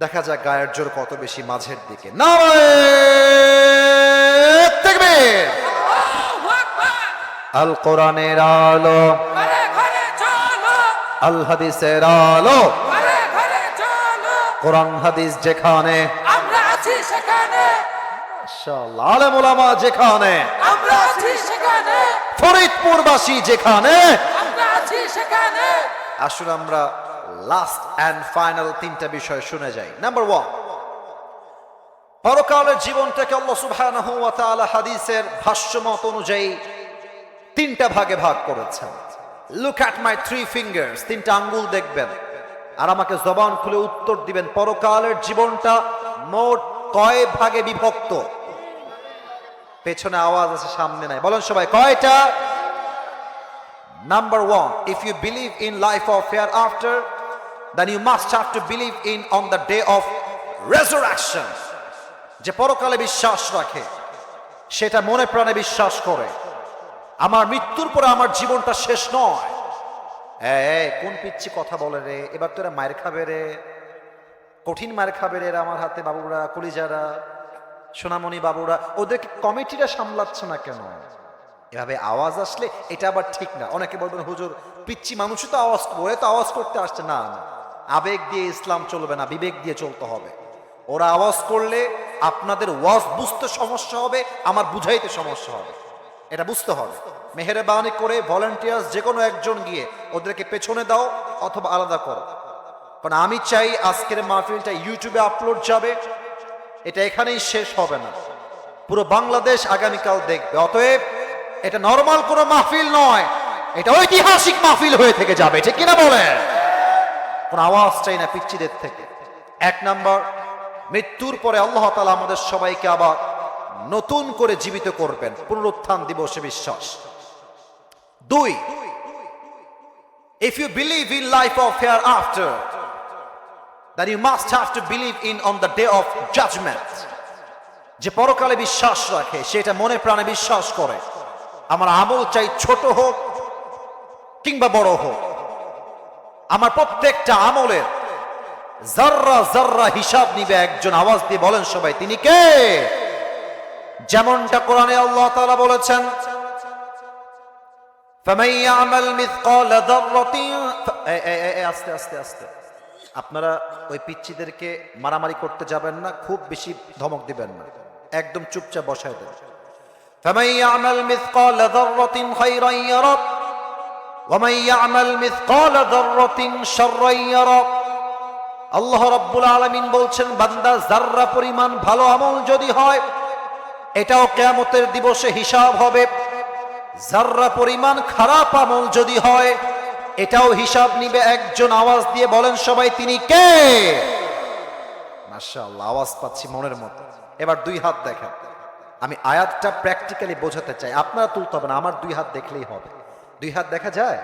দেখা যাক গায়ের জোর কত বেশি মাঝের দিকে। নারায়ে তাকবীর। আল কোরআনের আলো, ঘরে ঘরে চলো, আল হাদিসের আলো, ঘরে ঘরে চলো। কোরআন হাদিস যেখানে, আমরা আছি সেখানে, মাশাআল্লাহ, আলেম ওলামা যেখানে, আমরা আছি সেখানে, ফরিদপুরবাসী যেখানে, আমরা আছি সেখানে। আসুন আমরা লাস্ট এন্ড ফাইনাল 3টা বিষয় শুনে যাই। নাম্বার 1, পরকালের জীবনটাকে আল্লাহ সুবহানাহু ওয়া তাআলা হাদিসের ভাষ্যমত অনুযায়ী 3টা ভাগে ভাগ করেছেন। লুক অ্যাট মাই 3 ফিঙ্গার্স, 3টা আঙ্গুল দেখবেন আর আমাকে জবান খুলে উত্তর দিবেন, পরকালের জীবনটা মোট কয় ভাগে বিভক্ত? পেছনে আওয়াজ আছে, সামনে নাই। বলেন সবাই কয়টা? Number 1, if you believe in life of hereafter, then you must have to believe in on the day of resurrection. যে পরকালে বিশ্বাস রাখে, সেটা মনে প্রাণে বিশ্বাস করে আমার মৃত্যুর পরে আমার জীবনটা শেষ নয়। কোন পিচ্ছি কথা বলে রে, এবার তোরা মায়ের খাবে রে, কঠিন মায়ের খাবে রে আমার হাতে। বাবুরা, কলিজারা, সোনামণি বাবুরা, ওদেরকে কমিটিরা সামলাচ্ছে না কেন? এভাবে আওয়াজ আসলে এটা আবার ঠিক না। অনেকে বলবেন হুজুর পিচ্ছি মানুষই তো আওয়াজ করে, তো আওয়াজ করতে আসছে না। না, আবেগ দিয়ে ইসলাম চলবে না, বিবেক দিয়ে চলতে হবে। ওরা আওয়াজ করলে আপনাদের ওয়াজ বুঝতে সমস্যা হবে, আমার বুঝাইতে সমস্যা হবে, এটা বুঝতে হবে। মেহেরবানি করে ভলান্টিয়ার্স যে কোনো একজন গিয়ে ওদেরকে পেছনে দাও অথবা আলাদা করো। কারণ আমি চাই আজকের মাহফিলটা ইউটিউবে আপলোড যাবে, এটা এখানেই শেষ হবে না, পুরো বাংলাদেশ আগামীকাল দেখবে। অতএব এটা নরমাল কোনো মাহফিল নয়, এটা ঐতিহাসিক মাহফিল হয়ে থেকে যাবে। ঠিক কিনা বলেন? কোন আওয়াজ চাই না পিচ্চিদের থেকে। 1 নাম্বার, মৃত্যুর পরে আল্লাহ তাআলা আমাদের সবাইকে আবার নতুন করে জীবিত করবেন, পুনরুত্থান দিবসে বিশ্বাস। 2, if you believe in life of hereafter, then you must have to believe in on the day of judgment. যে পরকালে বিশ্বাস রাখে, সেটা মনে প্রাণে বিশ্বাস করে আমার আমল চাই ছোট হোক কিংবা বড় হোক, আমার প্রত্যেকটা আমলের জাররা জাররা হিসাব নিবে একজন। আওয়াজ দিয়ে বলেন সবাই তিনি কে? যেমনটা কোরআনে আল্লাহ তাআলা বলেছেন, ফামান ইয়ামাল মিসকালা যাররাতিন, আস্তে আস্তে আস্তে, আপনারা ওই পিচ্চিদেরকে মারামারি করতে যাবেন না, খুব বেশি ধমক দিবেন না, একদম চুপচাপ বসায় দেন। فمن يعمل مثقال ذرة خيرا يره ومن يعمل مثقال ذرة شرا يره। আল্লাহ রাব্বুল আলামিন বলছেন, বান্দা যাররা পরিমাণ ভালো আমল যদি হয় এটাও কিয়ামতের দিবসে হিসাব হবে, যাররা পরিমাণ খারাপ আমল যদি হয় এটাও হিসাব নিবে একজন। আওয়াজ দিয়ে বলেন সবাই, তিনি কে? মাশাআল্লাহ, আওয়াজ পাচ্ছি মনের মতো। এবার দুই হাত দেখেন, আমি আয়াতটা প্র্যাকটিক্যালি বোঝাতে চাই, আপনারা তুলতে হবে না, আমার দুই হাত দেখলেই হবে। দুই হাত দেখা যায়?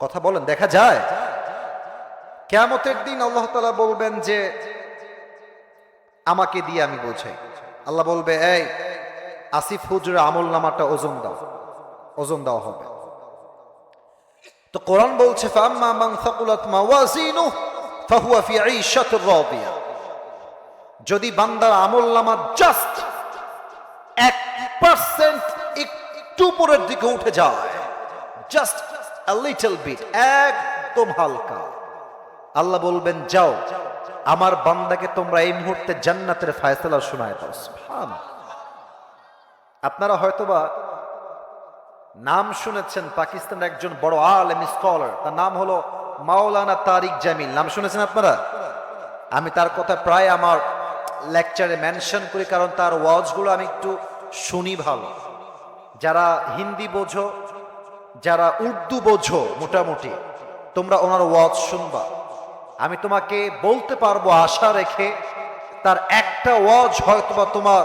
কথা বলেন, দেখা যায়? কিয়ামতের দিন আল্লাহ তাআলা বলবেন যে আমাকে দিয়ে আমি বোঝাই। আল্লাহ বলবে, এই আসিফ হুজুরের আমল নামাটা ওজন দাও, ওজন দেওয়া হবে। তো কোরআন বলছে, ফাম্মা মান সাকুলাত মাওয়াজিনুহু ফাহুয়া ফি ঈশাতির রাদিয়া। যদি বান্দার আমল নামা জাস্ট 1% একটু উপরের দিকে উঠে যায়, জাস্ট আ লিটল বিট, একদম হালকা, আল্লাহ বলবেন যাও আমার বান্দাকে তোমরা এই মুহূর্তে জান্নাতের ফয়সালা শোনায় দাও। সুবহানাল্লাহ। আপনারা হয়তোবা নাম শুনেছেন, পাকিস্তানের একজন বড় আলেম স্কলার, তার নাম হলো মাওলানা তারিক জামিল। নাম শুনেছেন আপনারা? আমি তার কথা প্রায় আমার লেকচারে মেনশন করি, কারণ তার ওয়াজগুলো আমি একটু শুনি ভালো। যারা হিন্দি বোঝো, যারা উর্দু বোঝো, মোটামুটি তোমরা ওনার ওয়াজ শুনবা। আমি তোমাকে বলতে পারবো আশা রেখে, তার একটা ওয়াজ হয়তোবা তোমার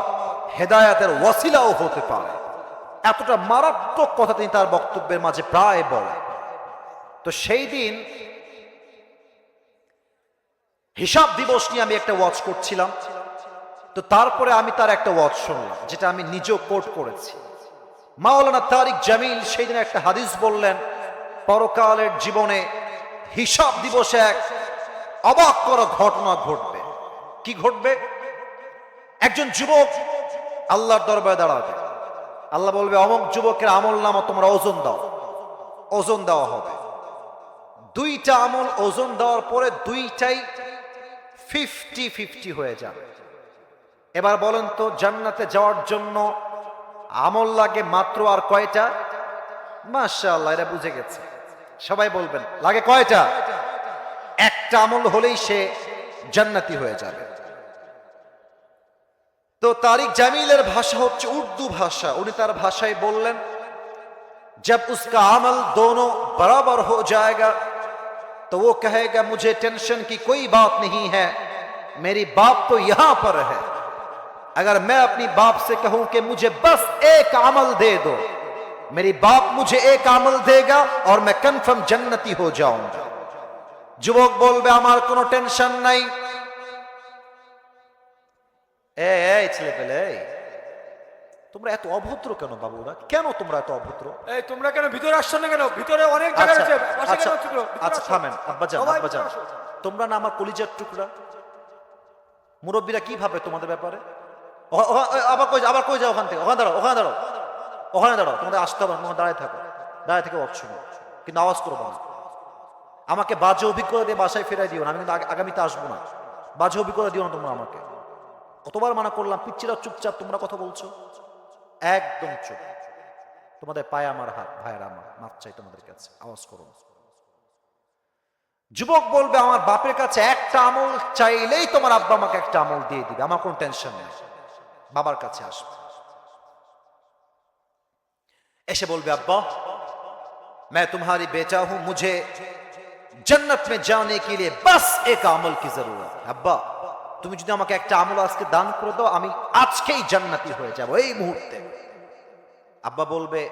হেদায়াতের ওয়াসিলাও হতে পারে। এতটা মারাত্মক কথা তিনি তার বক্তব্যের মাঝে প্রায় বলেন। তো সেই দিন হিসাব দিবস নিয়ে আমি একটা ওয়াজ করছিলাম, তো তারপরে আমি তার একটা ওয়াজ শুনলাম, যেটা আমি নিজেও কোট করেছি। মাওলানা তারিক জামিল সেই দিন একটা হাদিস বললেন, পরকালের জীবনে হিসাব দিবসে এক অবাক করা ঘটনা ঘটবে। কি ঘটবে? একজন যুবক আল্লাহর দরবারে দাঁড়াবে, আল্লাহ বলবে অমুক যুবকের আমল নামা তোমরা ওজন দাও। ওজন দেওয়া হবে, দুইটা আমল ওজন দেওয়ার পরে দুইটাই 50-50 হয়ে যাবে। এবার বলেন তো, জান্নাতে যাওয়ার জন্য আমল লাগে মাত্র আর কয়টা? মাশাআল্লাহ, এরা বুঝে গেছে। সবাই বলবেন, লাগে কয়টা? একটা আমল হলেই সে জান্নাতি হয়ে যাবে। তো তারিক জামিলের ভাষা হচ্ছে উর্দু ভাষা। উনি তার ভাষায় বললেন, जब उसका अमल दोनों बराबर हो जाएगा तो वो कहेगा मुझे टेंशन की कोई बात नहीं है, मेरी बाप तो यहां पर है। अगर मैं अपनी बाप से कहूं कि मुझे बस एक अमल दे दो, मेरी बाप मुझे एक अमल देगा और मैं कन्फर्म जन्नती हो जाऊंगा। যুবক বলবে আমার কোনো টেনশন নাই। এই ছেলে পেলে, তোমরা এত অভদ্র কেন বাবুরা? কেন তোমরা এত অভদ্র? এই তোমরা কেন ভিতরে আসছো না কেন? ভিতরে অনেক জায়গা আছে, পাশে কেন আছো? আচ্ছা থামেন আব্বাজান, আব্বাজান, তোমরা না আমার কলিজার টুকরা। মুরব্বীরা কি ভাবে তোমাদের ব্যাপারে? আবার কই যাও ওখান থেকে? ওখানে দাঁড়াও, ওখানে দাঁড়াও, ওখানে দাঁড়াও। তোমাদের আসতে হবে না, তোমরা দাঁড়ায় থাকো, দাঁড়ায় থেকে অপশন, কিন্তু আওয়াজ করবো না। আমাকে বাজে অভিজ্ঞতা দিয়ে বাসায় ফেরাই দিও না, আমি কিন্তু আগামীতে আসবো না। বাজে অভিজ্ঞতা দিও না তোমরা আমাকে। কতবার মানা করলাম, পিচ্ছিরা চুপচাপ, তোমরা কথা বলছো একদম চুপ। তোমাদের পায়ে আমার হাত, ভাইয়ের আমার, মাপ চাই তোমাদের কাছে, আওয়াজ করো। যুবক বলবে আমার বাপের কাছে একটা আমল চাইলেই তোমার আব্বা আমাকে একটা আমল দিয়ে দিবে, আমার কোনো টেনশন নেই। বাবার কাছে আসবে, এসে বলবে আব্বা मैं तुम्हारी बेटा हूं, मुझे जन्नत में जाने के लिए बस एक अमल की जरूरत है। अब्बा তুমি যদি আমাকে একটা আমল আজকে দান করে দাও, আমি আজকেই জান্নাতি হয়ে যাব এই মুহূর্তে। আব্বা বলবে,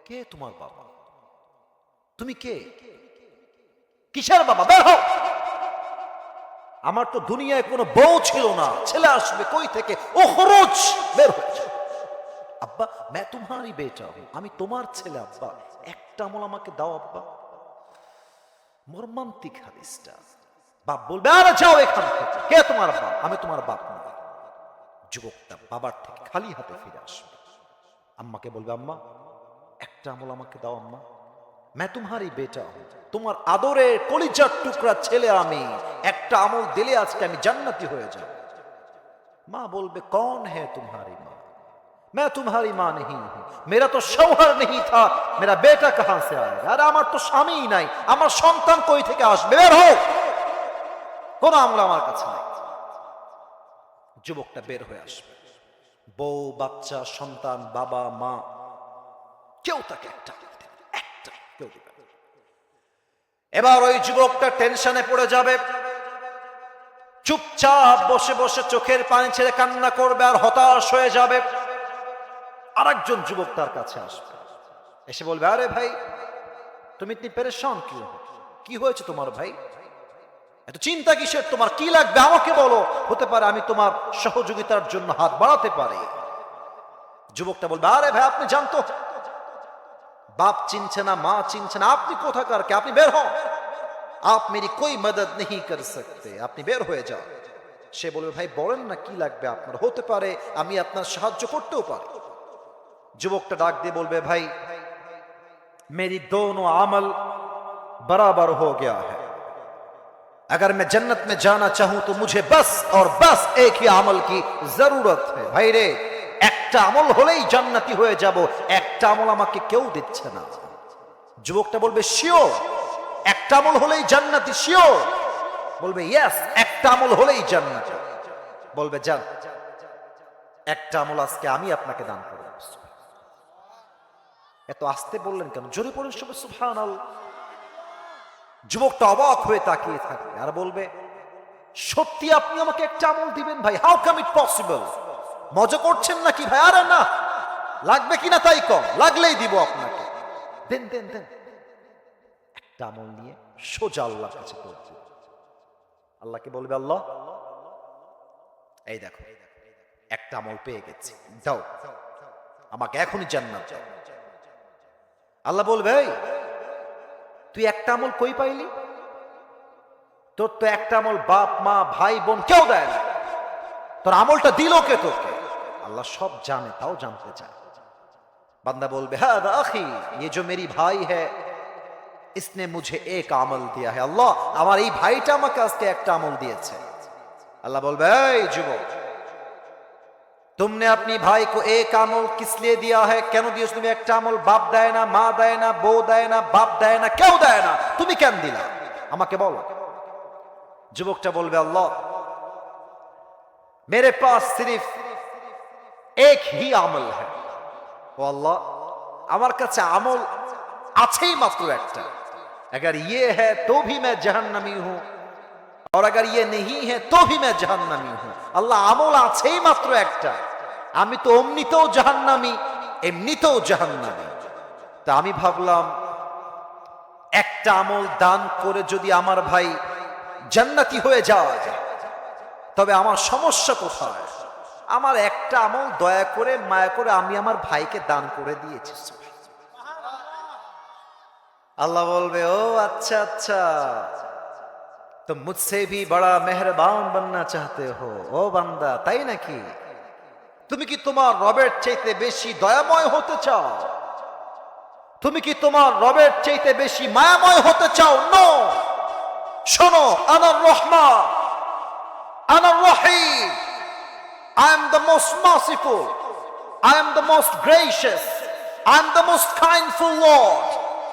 কে তোমার বাবা? তুমি কে? কিসের বাবা? বের হও। আমার তো দুনিয়ায় কোনো বউ ছিল না, ছেলে আসবে কই থেকে? ও খরচ, বের হও। আব্বা मैं तुम्हारी बेटा हूं, আমি তোমার ছেলে। আব্বা একটা আমল আমাকে দাও আব্বা। মর্মান্তিক হাদিসটা। বাপ বলবে, আরে যাও এখান থেকে, কে তোমার বাপ? আমি তোমার বাপ না। যুবকটা বাবার থেকে খালি হাতে ফিরে আসবে, আম্মাকে বলবে আম্মা একটা আমল আমাকে দাও আম্মা। मैं तुम्हारी बेटा हूं, তোমার আদরের কলিজার টুকরা ছেলে আমি, একটা আমল দিলে আজকে আমি জান্নাতি হয়ে যাব। মা বলবে कौन है तुम्हारी माँ? मैं तुम्हारी माँ नहीं हूं, मेरा तो शौहर नहीं था, मेरा बेटा कहां से आएगा? আরে আমার তো স্বামী নাই, আমার সন্তান কই থেকে আসবে? বের হও, কোন আমল আমার কাছে নাই। যুবকটা বের হয়ে আসবে, বউ বাচ্চা সন্তান বাবা মা কেউ তাকে একটা কেউ দিবে না। এবার ওই যুবকটা টেনশনে পড়ে যাবে, চুপচাপ বসে বসে চোখের পানি ছেড়ে কান্না করবে আর হতাশ হয়ে যাবে। আরেকজন যুবক তার কাছে আসবে, এসে বলবে আরে ভাই তুমি ইতনি পেরেশান কি হো, কি হয়েছে তোমার ভাই, এত চিন্তা কিসের তোমার, কি লাগবে আমাকে বলো, হতে পারে আমি তোমার সহযোগিতার জন্য হাত বাড়াতে পারি। যুবকটা বলবে আরে ভাই আপনি জানতো बाप चिंचे ना माँ चिंचे ना, আপনি কোথাকার কে, আপনি বের হন, आप मेरी कोई मदद नहीं कर सकते, আপনি বের হয়ে যান। সে বলবে ভাই বলেন না কি লাগবে আপনার, হতে পারে আমি আপনার সাহায্য করতেও পারি। যুবকটা ডাক দিয়ে বলবে ভাই मेरी दोनों अमल बराबर हो गया है, अगर मैं जन्नत में जाना चाहूं तो मुझे बस और बस एक ही अमल की जरूरत है। भाई रे একটা আমল হলেই জান্নাতি হয়ে যাব, একটা আমল আমাকে কেউ দিচ্ছে না। যুবকটা বলবে শিওর, একটা আমল হলেই জান্নাতি শিওর? বলবে ইয়েস, একটা আমল হলেই জান্নাতি। বলবে যান একটা আমল আজকে আমি আপনাকে দান করব। এত আস্তে বললেন কেন, জোরে পড়েন সবাই সুবহানাল্লাহ। যুবকটা অবাক হয়ে তাকিয়ে থাকবে আর বলবে সত্যি আপনি আমাকে একটা আমল দিবেন ভাই, হাউ কাম ইট পসিবল, মজা করছেন নাকি ভাই? আরে না, লাগবে কিনা তাই কম, লাগলেই দিব আপনাকে, দেন দেন দেন। একটা আমল নিয়ে সোজা আল্লাহর কাছে পৌঁছে আল্লাহকে বলবে আল্লাহ এই দেখো একটা আমল পেয়ে গেছি, দাও আমাকে এখনই জান্নাত দাও। আল্লাহ বলবে এই তুই একটা আমল কই পাইলি, তোর তো একটা আমল বাপ মা ভাই বোন কেউ দেয় না, তোর আমলটা দিল কে তোকে? আল্লাহ সব জানে, তাও জানতে চায়। বান্দা বলবে হ্যাঁ আখি ये जो मेरी भाई है इसने मुझे एक अमल दिया है, अल्लाह আমার এই ভাইটা আমাকে আজকে একটা আমল দিয়েছে। अल्लाह बोलबे এই যুবক तुमने अपनी भाई को एक अमल किस लिए दिया है, কেন দিয়েছো তুমি একটা আমল? বাপ দেয় না, মা দেয় না, বউ দেয় না, বাপ দেয় না, কেউ দেয় না, তুমি কেন দিলা আমাকে বলো। যুবকটা বলবে আল্লাহ मेरे पास सिर्फ एक ही अमल है, ओ अल्लाह আমার কাছে আমল আছেই মাত্র একটা, अगर ये है तो भी मैं जहन्नमी हूं और अगर ये नहीं है तो भी मैं जहन्नमी हूं। আল্লাহ আমল আছেই মাত্র একটা, আমি তো অমনিতেও জাহান্নামী এমনিতেও জাহান্নামী। তা আমি ভাবলাম একটা আমল দান করে যদি আমার ভাই জান্নাতি হয়ে যায় তবে আমার সমস্যা কোথায়? আমার একটা আমল দয়া করে মায়া করে আমি আমার ভাইকে দান করে দিয়েছি। আল্লাহ বলবে ও अच्छा अच्छा तुम मुझसे भी बड़ा मेहरबान बनना चाहते हो, ও বান্দা তাই নাকি? তুমি কি তোমার রবের চাইতে বেশি দয়াময় হতে চাও? তুমি কি তোমার রবের চাইতে বেশি মায়াময় হতে চাও? নো, শোনো আনার রহমান আনার রহিম, I am the most merciful, I am the most gracious, I am the most kindful Lord,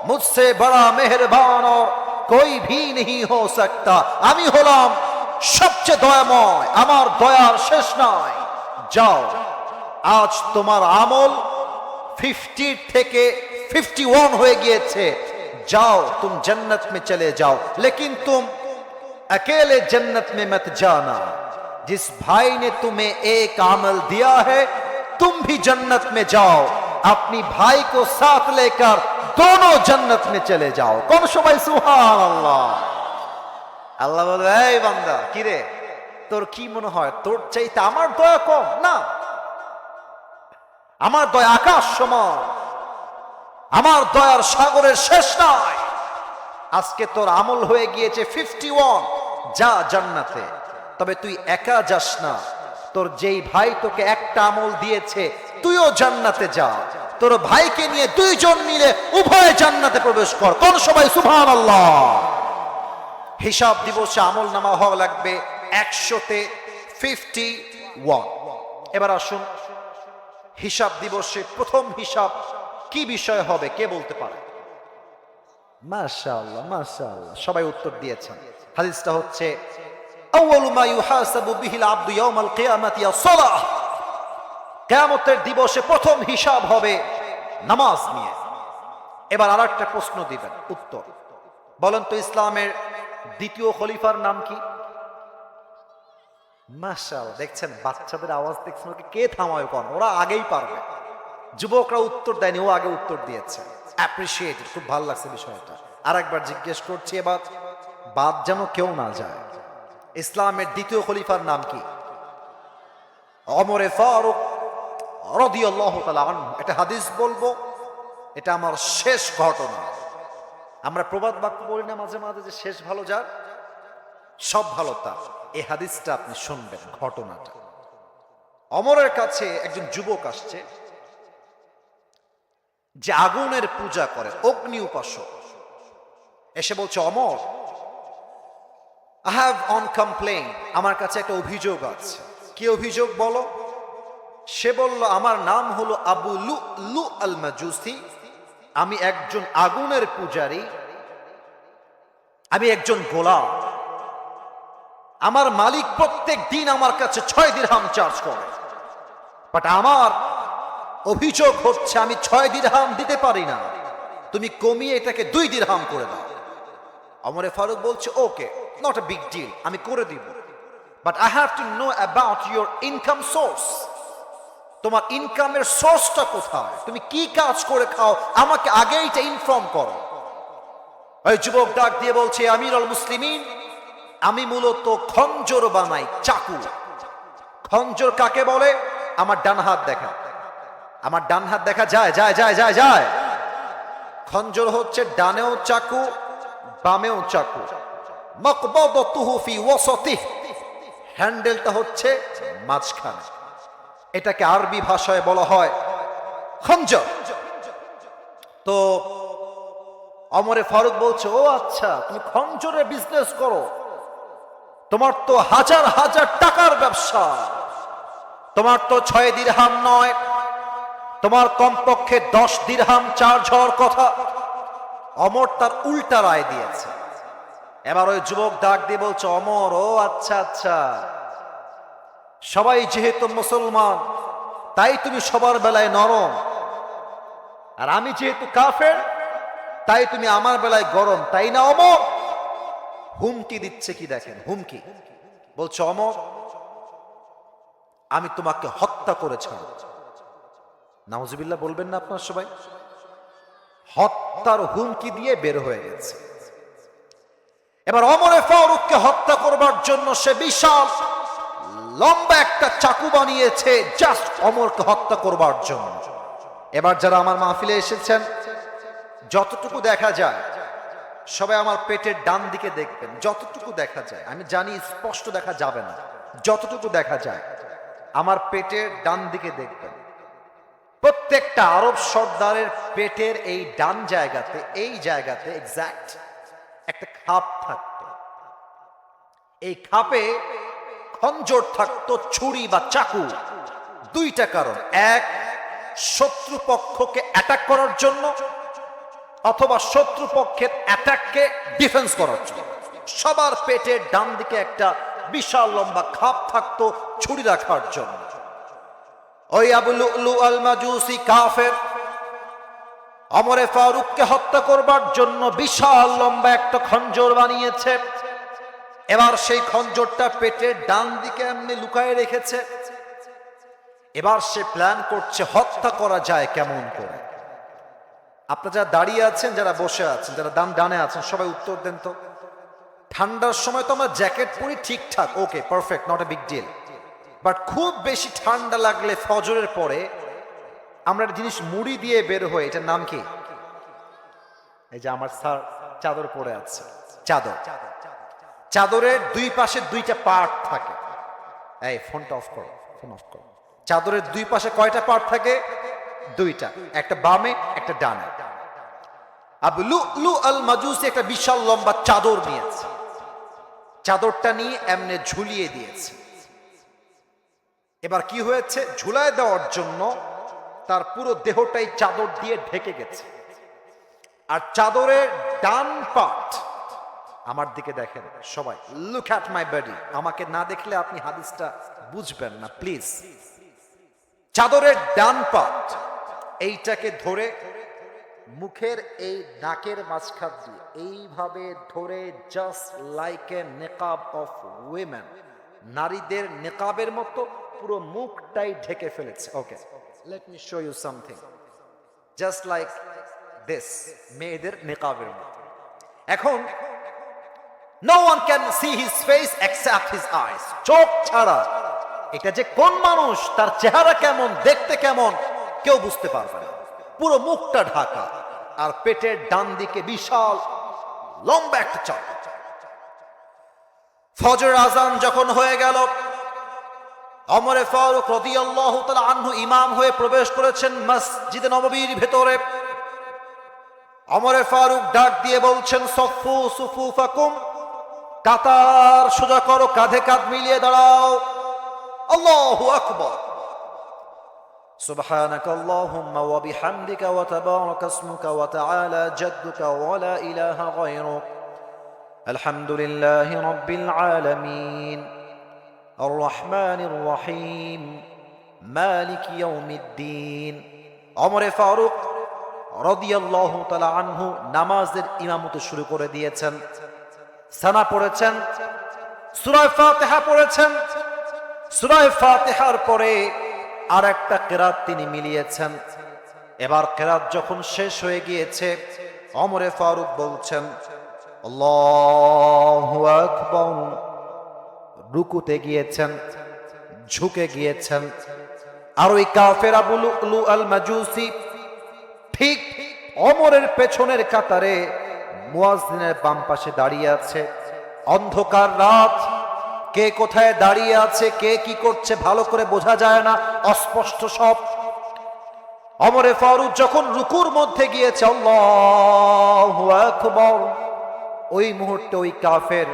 मुझसे बड़ा मेहरबान और कोई भी नहीं हो सकता। আমি হলাম সবচেয়ে দয়াময়, আমার দয়ার শেষ নাই। যাও আজ তোমার আমল 50 থেকে 51 হয়ে গিয়েছে, जाओ तुम जन्नत में चले जाओ, लेकिन तुम अकेले जन्नत में मत जाना, जिस भाई ने तुम्हें एक अमल दिया है तुम भी जन्नत में जाओ, अपनी भाई को साथ लेकर दोनों जन्नत में चले जाओ। कौन सबाई सुभान अल्लाह। আল্লাহ বলবে এই বান্দা কি রে তোর কি মনে হয় তোর চাইতে আমার দয়া কম? না, আমার দয়া আকাশ সমান, আমার দয়ার সাগরের শেষ নাই। আজকে তোর আমল হয়ে গিয়েছে 51, যা জান্নাতে। তবে তুই একা যাস না, তোর যেই ভাই তোকে একটা আমল দিয়েছে তুইও জান্নাতে যা। তোর ভাইকে নিয়ে দুইজন মিলে উভয় জান্নাতে প্রবেশ কর। কোন সবাই সুবহানাল্লাহ। হিসাব দিবসে আমল নামা হওয়া লাগবে 100-তে 51। এবার আসুন, হিসাব দিবসে প্রথম হিসাব কি বিষয় হবে, কে বলতে পারে? মাশাআল্লাহ মাশাআল্লাহ, সবাই উত্তর দিয়েছেন। হাদিসটা হচ্ছে আউয়ালু মা ইউহাসাবু বিহিল আবদু ইয়াউমাল কিয়ামাতি আস-সালাহ। কিয়ামতের দিবসে প্রথম হিসাব হবে নামাজ নিয়ে। এবার আরেকটা প্রশ্ন দিবেন, উত্তর বলেন তো ইসলামের দ্বিতীয় খলিফার নাম কি? মাশাআল্লাহ, দেখছেন বাচ্চাদের আওয়াজ দেখছেন, ওকে কে থামায় কোন? ওরা আগেই পারবে। যুবকরা উত্তর দেয়নি, ও আগে উত্তর দিয়েছে। অ্যাপ্রিশিয়েট, খুব ভালো লাগছে বিষয়টা। আরেকবার জিজ্ঞেস করছি, এবার বাদ যেন কেউ না যায়। ইসলামের দ্বিতীয় খলিফার নাম কি? ওমর ফারুক রাদিয়াল্লাহু তাআলা আনহু। এটা হাদিস বলবো, এটা আমার শেষ ঘটনা। আমরা প্রবাদ বাক্য বলি না মাঝে মাঝে যে শেষ ভালো যার, সব ভালো তার। এই হাদিসটা আপনি শুনবেন, ঘটনাটা। ওমরের কাছে একজন যুবক আসছে যে আগুনের পূজা করে, অগ্নি উপাসক। এসে বলছে, Omar, I have on complaint, আমার কাছে একটা অভিযোগ আছে। কি অভিযোগ বলো? সে বলল, আমার নাম হলো আবু লুলু আল মাজুসি, আমি একজন আগুনের পূজারী, আমি একজন গোলাম। আমার মালিক প্রত্যেক দিন আমার কাছে 6 দিরহাম চার্জ করে, বাট আমার অভিযোগ হচ্ছে আমি 6 দিরহাম দিতে পারি না, তুমি কমিয়ে এটাকে 2 দিরহাম করে দাও। ওমর ফারুক বলছে, ওকে, নট আ বিগ ডিল, আমি করে দিব, but I have to know about your income source. তোমার ইনকামের সোর্সটা কোথায়, তুমি কি কাজ করে খাও, আমাকে আগে এটা ইনফর্ম করো। ওই যুবক ডাক দিয়ে বলছে, আমিরুল মুসলিমিন, আমি মূলত খঞ্জর বানাই, চাকু। খঞ্জর কাকে বলে? আমার ডান হাত দেখা, আমার ডান হাত দেখা যায় যায় যায় যায় যায়। খঞ্জর হচ্ছে ডানেও চাকু, বামেও চাকু। মাকবাদাতুহু ফি ওয়াসাতিহ, হ্যান্ডেলটা হচ্ছে মাঝখানে। এটাকে আরবি ভাষায় বলা হয় খঞ্জর। তো ওমরে ফারুক বলছে, ও আচ্ছা, তুমি খঞ্জরের বিজনেস করো, তোমার তো হাজার হাজার টাকার ব্যবসা, তোমার তো 6 দিরহাম নয়, তোমার কমপক্ষে 10 দিরহাম চার্জ হওয়ার কথা। ওমর তার উল্টা রায় দিয়েছে। এবার ওই যুবক ডাক দিয়ে বলছে, ওমর, ও আচ্ছা আচ্ছা, সবাই যেহেতু মুসলমান তাই তুমি সবার বেলায় নরম, আর আমি যেহেতু কাফের তাই তুমি আমার বেলায় গরম, তাই না ওমর? হুমকি দিচ্ছে কি দেখেন, হুমকি। বলছে, ওমর, আমি তোমাকে হত্যা করে ছাড়ব। নাউজুবিল্লাহ বলবেন না আপনার সবাই? হত্যার হুমকি দিয়ে বের হয়ে গেছে। এবার ওমরে ফারুককে হত্যা করবার জন্য সে বিশাল লম্বা একটা চাকু বানিয়েছে, জাস্ট ওমরকে হত্যা করবার জন্য। এবার যারা আমার মাহফিলে এসেছেন, যতটুকু দেখা যায়, সবাই আমার পেটের ডান দিকে দেখবেন। যতটুকু দেখা যায়, আমি জানি স্পষ্ট দেখা যাবে না, যতটুকু দেখা যায় আমার পেটের ডান দিকে দেখবেন। প্রত্যেকটা আরব সর্দারের পেটের এই ডান জায়গাতে, এই জায়গাতে এক্সাক্ট একটা খাপ থাকতো। এই খাপে খঞ্জর থাকতো, ছুরি বা চাকু। 2টা কারণ, এক, শত্রুপক্ষকে অ্যাটাক করার জন্য, অথবা শত্রুপক্ষের অ্যাটাককে ডিফেন্স করার জন্য। সবার পেটের ডান দিকে একটা বিশাল লম্বা খাপ থাকতো ছুরি রাখার জন্য। ওই আবু লুলু আল মাজুসি কাফের ওমরে ফারুককে হত্যা করবার জন্য বিশাল লম্বা একটা খঞ্জর বানিয়েছে। এবার সেই খঞ্জরটা পেটের ডান দিকে এমনি লুকায়ে রেখেছে। এবার সে প্ল্যান করছে হত্যা করা যায় কেমন করে। আপনারা যারা দাঁড়িয়ে আছেন, যারা বসে আছেন, যারা ডানে আছেন, সবাই উত্তর দেন তো। ঠান্ডার সময় তো আমরা জ্যাকেট পরি ঠিকঠাক, okay, perfect, not a big deal. But খুব বেশি ঠান্ডা লাগলে ফজরের পরে আমরা একটা জিনিস মুড়ি দিয়ে বের হই, এটার নাম কি? এই যে আমার স্যার চাদর পরে আছে, চাদর। চাদরের 2 পাশে 2টা পার্ট থাকে। এই ফোনটা অফ করো, ফোন অফ করো। চাদরের 2 পাশে কয়টা পার্ট থাকে? দুইটা, একটা বামে একটা ডানে। আবু লুলু আল মাজুসি একটা বিশাল লম্বা চাদর নিয়েছে, চাদরটা নিয়ে এমনে ঝুলিয়ে দিয়েছে। এবার কি হয়েছে, ঝুলায় দেওয়ার জন্য তার পুরো দেহটাই চাদর দিয়ে ঢেকে গেছে। আর চাদরের ডান পার্ট, আমার দিকে দেখেন সবাই, লুক অ্যাট মাই বডি, আমাকে না দেখলে আপনি হাদিসটা বুঝবেন না প্লিজ। চাদরের ডান পার্ট এইটাকে ধরে মুখের এই নাকের মাঝখান দিয়ে এইভাবে ধরে জাস্ট লাইক এ নেকাব অফ উইমেন, নারীদের নেকাবের মতো পুরো মুখটাই ঢেকে ফেলেছে। Okay, let me show you something, just like this, মেয়েদের নেকাবের মতো। এখন no one can see his face except his eyes, চোখ ছাড়া এটা যে কোন মানুষ, তার চেহারা কেমন, দেখতে কেমন, কেউ বুঝতে পারবে না। পুরো মুখটা ঢাকা, আর পেটের ডান দিকে বিশাল লম্বা একটা চাপ। ফজর আজান যখন হয়ে গেল, ওমরে ফারুক রাদিয়াল্লাহু তাআলা আনহু ইমাম হয়ে প্রবেশ করেছেন মসজিদে নববীর ভেতরে। ওমরে ফারুক ডাক দিয়ে বলছেন, সফু সুফুফাকুম, কাতার সোজা করো, কাঁধে কাঁধ মিলিয়ে দাঁড়াও। আল্লাহু আকবার, সুবহানাক আল্লাহুম্মা ওয়া বিহামদিকা ওয়া তাবারাকা ইসমুকা ওয়া তাআলা জাদ্দুকা ওয়া লা ইলাহা গায়রুক, আলহামদুলিল্লাহি রাব্বিল আলামিন, আর রহমানির রহিম, মালিক ইয়াউমিদ্দিন। ওমরে ফারুক রাদিয়াল্লাহু তাআলা আনহু নামাজের ইমামতি শুরু করে দিয়েছেন। সানা পড়েছেন, সূরা ফাতিহা পড়েছেন। সূরা ফাতিহার পরে আর একটা কিরাত তিনি মিলিয়েছেন। এবার কিরাত যখন শেষ হয়ে গিয়েছে, ওমরে ফারুক বলছেন আল্লাহু আকবার, রুকুতে গিয়েছেন, ঝুঁকে গিয়েছেন। আর ওই কাফের আবু লুলু আল মাজুসি ঠিক ওমরের পেছনের কাতারে মুয়াজ্জিনের বাম পাশে দাঁড়িয়ে আছে। অন্ধকার রাত, কে কোথায় দাঁড়িয়ে আছে, কে কি করছে ভালো করে বোঝা যায় না, অস্পষ্ট সব। ওমরে ফারুক যখন রুকুর মধ্যে গিয়েছে আল্লাহু আকবার, ওই মুহূর্তে ওই কাফের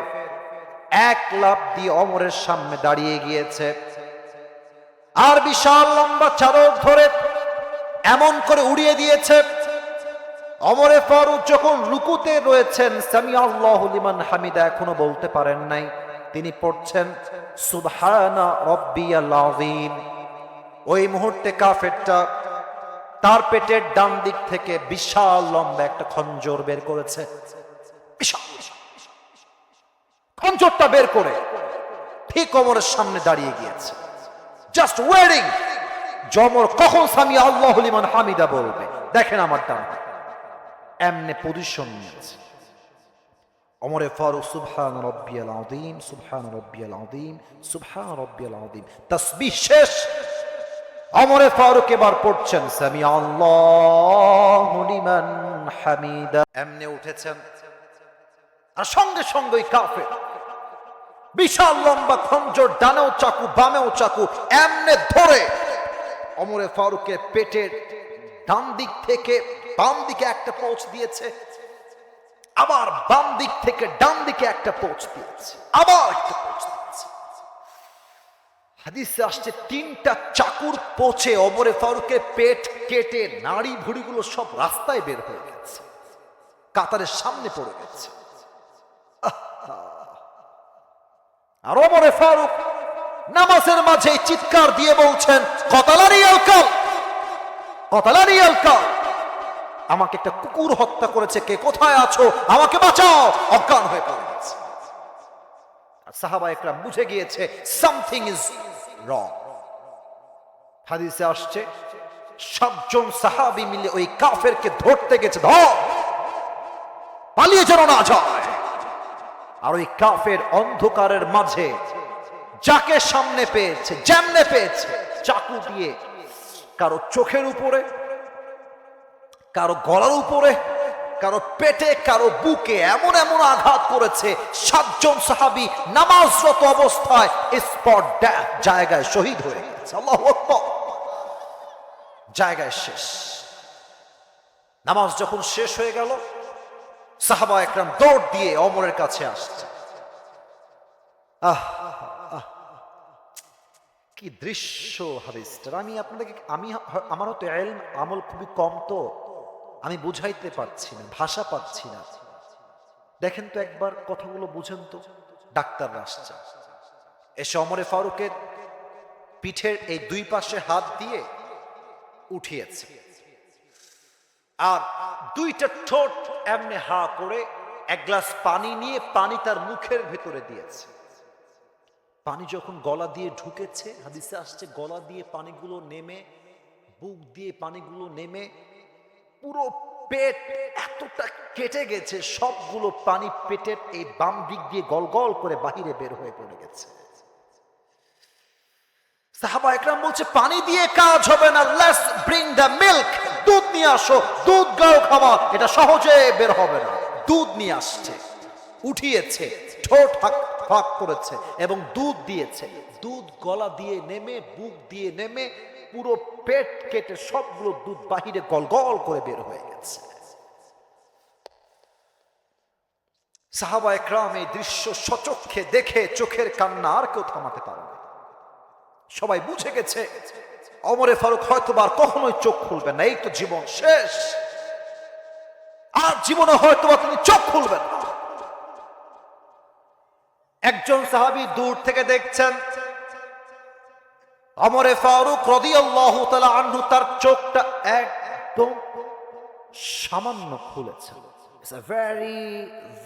এক লাফ দিয়ে ওমরের সামনে দাঁড়িয়ে গিয়েছে, আর বিশাল লম্বা চাদর ধরে এমন করে উড়িয়ে দিয়েছে। ওমরে ফারুক যখন রুকুতে রয়েছেন, সামি আল্লাহু লিমান হামিদা এখনো বলতে পারেন নাই, তিনি পড়ছেন সুবহানা রাব্বিয়াল আযীম। ওই মুহূর্তে কাফেরটা তার পেটের ডান দিক থেকে বিশাল লম্বা একটা খঞ্জর বের করেছে। বিশাল খঞ্জরটা বের করে ঠিক ওমরের সামনে দাঁড়িয়ে গিয়েছে, জাস্ট ওয়েটিং ওমর কখন সামি আল্লাহু লিমান হামিদা বলবে। দেখেন আমার ডান এমনে পজিশন নিয়েছে। ওমরে ফারুক সুবহান রাব্বিয়াল আযীম, সুবহান রাব্বিয়াল আযীম, সুবহান রাব্বিয়াল আযীম, তাসবিহ শেষ। ওমরে ফারুক এবার পড়ছেন সামি আল্লাহু লিমান হামিদা, এমনে উঠেছেন। আর সঙ্গে সঙ্গে কাফের বিশাল লম্বা খঞ্জর, ডানেও চাকু বামেও চাকু, এমনে ধরে ওমরে ফারুকের পেটের ডান দিক থেকে বাম দিকে একটা পোঁচ দিয়েছে, আবার বাম দিক থেকে ডান দিকে একটা পোঁচ দিয়েছে, আবার একটা পোঁচ দিয়েছে। হাদিসে আসছে তিনটা চাকুর পোঁচে ওমরে ফারুকের পেট কেটে নাড়ি ভুড়িগুলো সব রাস্তায় বের হয়ে গেছে, কাতারের সামনে পড়ে গেছে। আর ওমরে ফারুক নামাজের মাঝে চিৎকার দিয়ে বলছেন, কতালানি আলকাল, কতালানি আলকাল, আমাকে একটা কুকুর হত্যা করেছে, কে কোথায় আছো, আমাকে বাঁচাও। অজ্ঞান হয়ে পড়ে গেছে। আর সাহাবা একরাম বুঝে গিয়েছে সামথিং ইজ রং। হাদিসে আসছে 7 জন সাহাবী মিলে ওই কাফেরকে ধরতে গেছে, ধর পালিয়ে যেন না যায়। আর ওই কাফের অন্ধকারের মাঝে যাকে সামনে পেয়েছে, যেমনে পেয়েছে, চাকু দিয়ে কারো চোখের উপরে, কারো গলার উপরে, কারো পেটে, কারো বুকে এমন এমন আঘাত করেছে, 7 জন সাহাবী নামাজরত অবস্থায় স্পট ডেথ, জায়গায় শহীদ হয়ে গেছে। আল্লাহু আকবার। জায়গায় শেষ। নামাজ যখন শেষ হয়ে গেল, সাহাবা একরাম দৌড় দিয়ে ওমরের কাছে আসছে। আহ আহ, কি দৃশ্য হাদিসটার! আমি আপনাদেরকে আমার হয়তো ইলম আমল খুবই কম, তো আমি বুঝাইতে পারছি না, ভাষা পাচ্ছি না। দেখেন তো একবার, কথাগুলো বুঝেন তো। ডাক্তাররা আসছে, এসে ওমরে ফারুকের পিঠের এই দুই পাশে হাত দিয়ে উঠিয়েছে, আর দুইটা ঠোঁট এমনি হা করে এক গ্লাস পানি নিয়ে পানি তার মুখের ভেতরে দিয়েছে। পানি যখন গলা দিয়ে ঢুকেছে, হাদিসে আসছে গলা দিয়ে পানিগুলো নেমে, বুক দিয়ে পানিগুলো নেমে পুরো পেট এতটা কেটে গেছে, সবগুলো পানি পেটের এই বাম দিক দিয়ে গল গল করে বাহিরে বের হয়ে পড়ে গেছে। সাহাবা একরাম বলছে, পানি দিয়ে কাজ হবে না, লেটস ব্রিং দ্য মিল্ক, দুধ নিয়ে আসো, দুধ গাও খাওয়া, এটা সহজে বের হবে না। দুধ নিয়ে আসছে, উঠিয়েছে, ঠোঁট ফাঁক করেছে এবং দুধ দিয়েছে। দুধ গলা দিয়ে নেমে, বুক দিয়ে নেমে পুরো পেট কেটে সবগুলো দুধ বাহিরে গল গল করে বের হয়ে গেছে। সাহাবা একরাম এই দৃশ্য সচক্ষে দেখে চোখের কান্না আর কেউ থামাতে পারে না। সবাই বুঝে গেছে ওমরে ফারুক হয়তোবা আর কখনোই চোখ খুলবেন না, এই তো জীবন শেষ, আর জীবনে হয়তোবা তিনি চোখ খুলবেন না। একজন সাহাবী দূর থেকে দেখছেন ওমরে ফারুক রাদিয়াল্লাহু তাআলা আনহু তার চোখটা একদম সামান্য খুলেছে, it's a very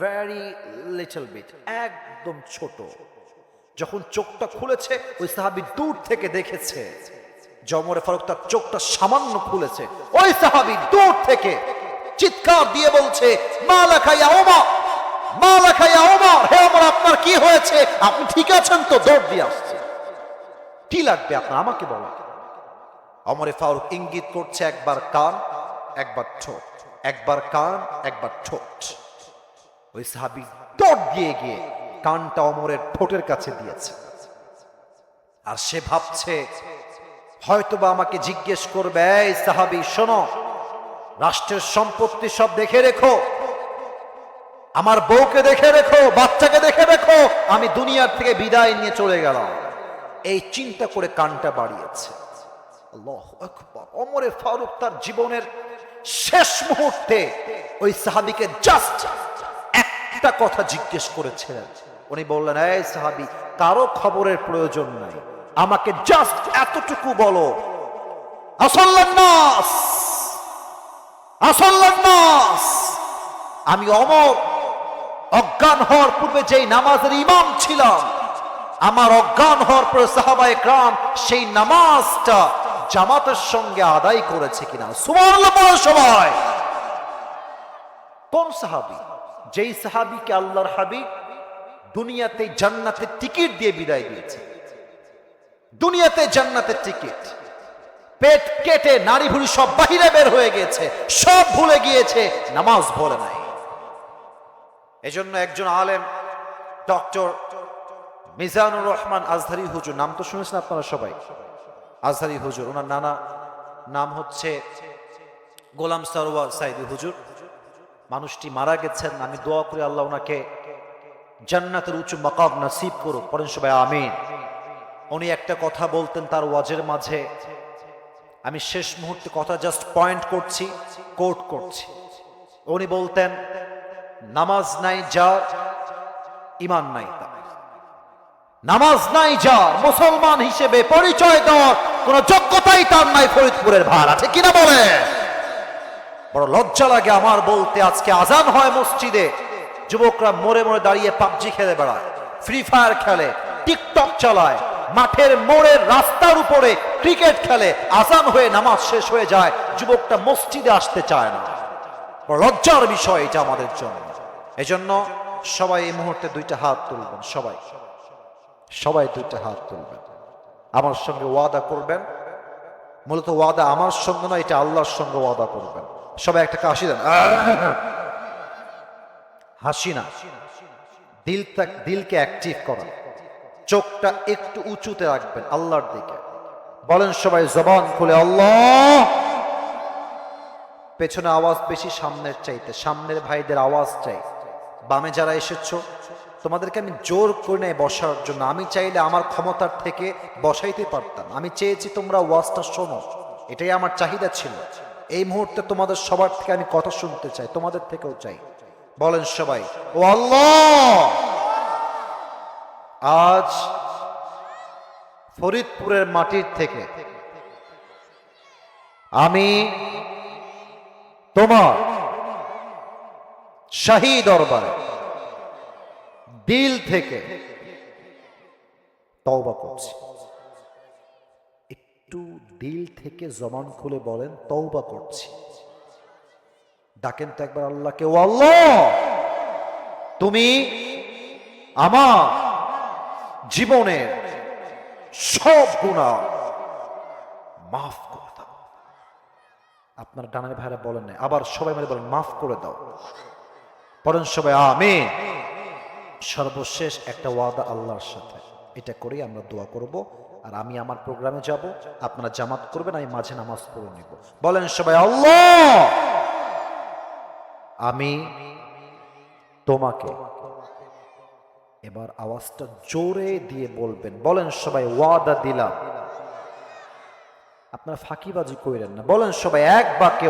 very little bit, একদম ছোট। যখন চোখটা খুলেছে, ওই সাহাবী দূর থেকে দেখেছে যে ওমরে ফারুক তার চোখটা সামান্য খুলেছে। ওই সাহাবী দূর থেকে চিৎকার দিয়ে বলছে, মালাকা ইয়া ওমর, মালাকা ইয়া ওমর, হে ওমর আপনার কি হয়েছে, আপনি ঠিক আছেন তো? দৌড় দিয়ে আসছে, কি লাগবে আপনার, আমাকে বলেন। ওমরে ফারুক ইঙ্গিত করছে, একবার কান একবার ঠোঁট, একবার কান একবার ঠোঁট। ওই সাহাবী দৌড় দিয়ে গিয়ে কানটা ওমরের ঠোঁটের কাছে দিয়েছে, আর সে ভাবছে হয়তোবা আমাকে জিজ্ঞেস করবে, এই সাহাবী শোনো, রাষ্ট্রের সম্পত্তি সব দেখে রেখো, আমার বউকে দেখে রেখো, বাচ্চাকে দেখে রেখো, আমি দুনিয়ার থেকে বিদায় নিয়ে চলে গেলাম, এই চিন্তা করে কানটা বাড়িয়েছে। আল্লাহু আকবার। ওমরে ফারুক তার জীবনের শেষ মুহূর্তে ওই সাহাবীকে জাস্ট একটা কথা জিজ্ঞেস করেছিলেন। উনি বললেন, এই সাহাবী, কারো খবরের প্রয়োজন নাই, আমাকে জাস্ট এতটুকু বলো, আসাল্লান নাস, আসাল্লান নাস, আমি ওমর অজ্ঞান হওয়ার পূর্বে যেই নামাজের ইমাম ছিলাম, আমার অজ্ঞান হওয়ার পরে সাহাবায়ে কেরাম সেই নামাজটা জামাতের সঙ্গে আদায় করেছে কিনা। সুবহানাল্লাহ বলো সবাই। কোন সাহাবী? যেই সাহাবীকে আল্লাহর হাবিব দুনিয়াতে জান্নাতের টিকিট দিয়ে বিদায় দিয়েছে, দুনিয়াতে জান্নাতের টিকিট, পেট কেটে নারী ভুঁড়ি সব বাহিরে বের হয়ে গিয়েছে, সব ভুলে গিয়েছে, নামাজ ভরে নাই। এজন্য একজন আলেম ডক্টর মিজানুর রহমান আজহারি হুজুর, নাম তো শুনেছেন আপনারা সবাই, আজহারি হুজুর, ওনার নানা নাম হচ্ছে গোলাম সরওয়ার সাইদি হুজুর। মানুষটি মারা গেছেন, আমি দোয়া করি আল্লাহ ওনাকে জান্নাতের উঁচু মাকাম নসিব করুক, পড়েন সবাই আমিন। উনি একটা কথা বলতেন তার ওয়াজের মাঝে, আমি শেষ মুহূর্তে কথা জাস্ট পয়েন্ট করছি, কোট করছি। উনি বলতেন, নামাজ নাই যার, ঈমান নাই তার। নামাজ নাই যার, মুসলমান হিসেবে পরিচয় দেওয়ার কোন যোগ্যতাই তার নাই ফরিদপুরের ভাড়া, ঠিক কিনা বলে? বড় লজ্জা লাগে আমার বলতে, আজকে আজান হয় মসজিদে, যুবকরা মোড়ে মোড়ে দাঁড়িয়ে পাবজি খেলে বেড়ায়, ফ্রি ফায়ার খেলে, টিকটক চালায়, মাঠের মোড়ের রাস্তার উপরে ক্রিকেট খেলে, আজান হয়ে নামাজ শেষ হয়ে যায়, যুবকটা মসজিদে আসতে চায় না। বড় লজ্জার বিষয় এটা আমাদের জন্য। এজন্য সবাই এই মুহূর্তে দুইটা হাত তুলবেন, সবাই সবাই দুইটা হাত তুলবেন, আমার সঙ্গে ওয়াদা করবেন। মূলত ওয়াদা আমার সঙ্গে না, এটা আল্লাহর সঙ্গে ওয়াদা করবেন। সবাই একটা হাসি দেন, হাসি না, দিলকে অ্যাক্টিভ করা, চোখটা একটু উঁচুতে রাখবেন আল্লাহর দিকে। বলেন সবাই জবান খুলে, আল্লাহ পেছনে আওয়াজ বেশি সামনের চাইতে, সামনের ভাইদের আওয়াজ চাই। বামে যারা এসেছো তোমাদেরকে আমি জোর করে নেই বসার জন্য, আমি চাইলে আমার ক্ষমতার থেকে বসাইতে পারতাম, আমি চেয়েছি তোমরা ওয়াজটা শোনো, এটাই আমার চাহিদা ছিল। এই মুহূর্তে তোমাদের সবার থেকে আমি কথা শুনতে চাই, তোমাদের থেকেও চাই। বলেন সবাই ও আল্লাহ। আজ ফরিদপুরের মাটির থেকে আমি তোমার শাহী দরবারে দিল থেকে তওবা করছি। একটু দিল থেকে জবান খুলে বলেন তওবা করছি। ডাকেন তো একবার আল্লাহকে, ও আল্লাহ তুমি আমার জীবনের সব গুনাহ মাফ করে দাও। আপনার ডানের ভাইরা বলেন না, আবার সবাই মিলে বলেন মাফ করে দাও। পড়েন সবাই আমিন। সর্বশেষ একটা ওয়াদা আল্লাহর সাথে, এটা করেই আমরা দোয়া করব। আর আমি আমার প্রোগ্রামে যাব, আপনারা জামাত করবেন, আমি মাঝে নামাজ পড়ে নিব। বলেন সবাই আল্লাহ আমি তোমাকে, এবার আওয়াজটা জোরে দিয়ে বলবেন। বলেন সবাই ওয়াদা দিলাম। আপনারা ফাঁকিবাজি কইরেন না, বলেন সবাই এক বাক্যে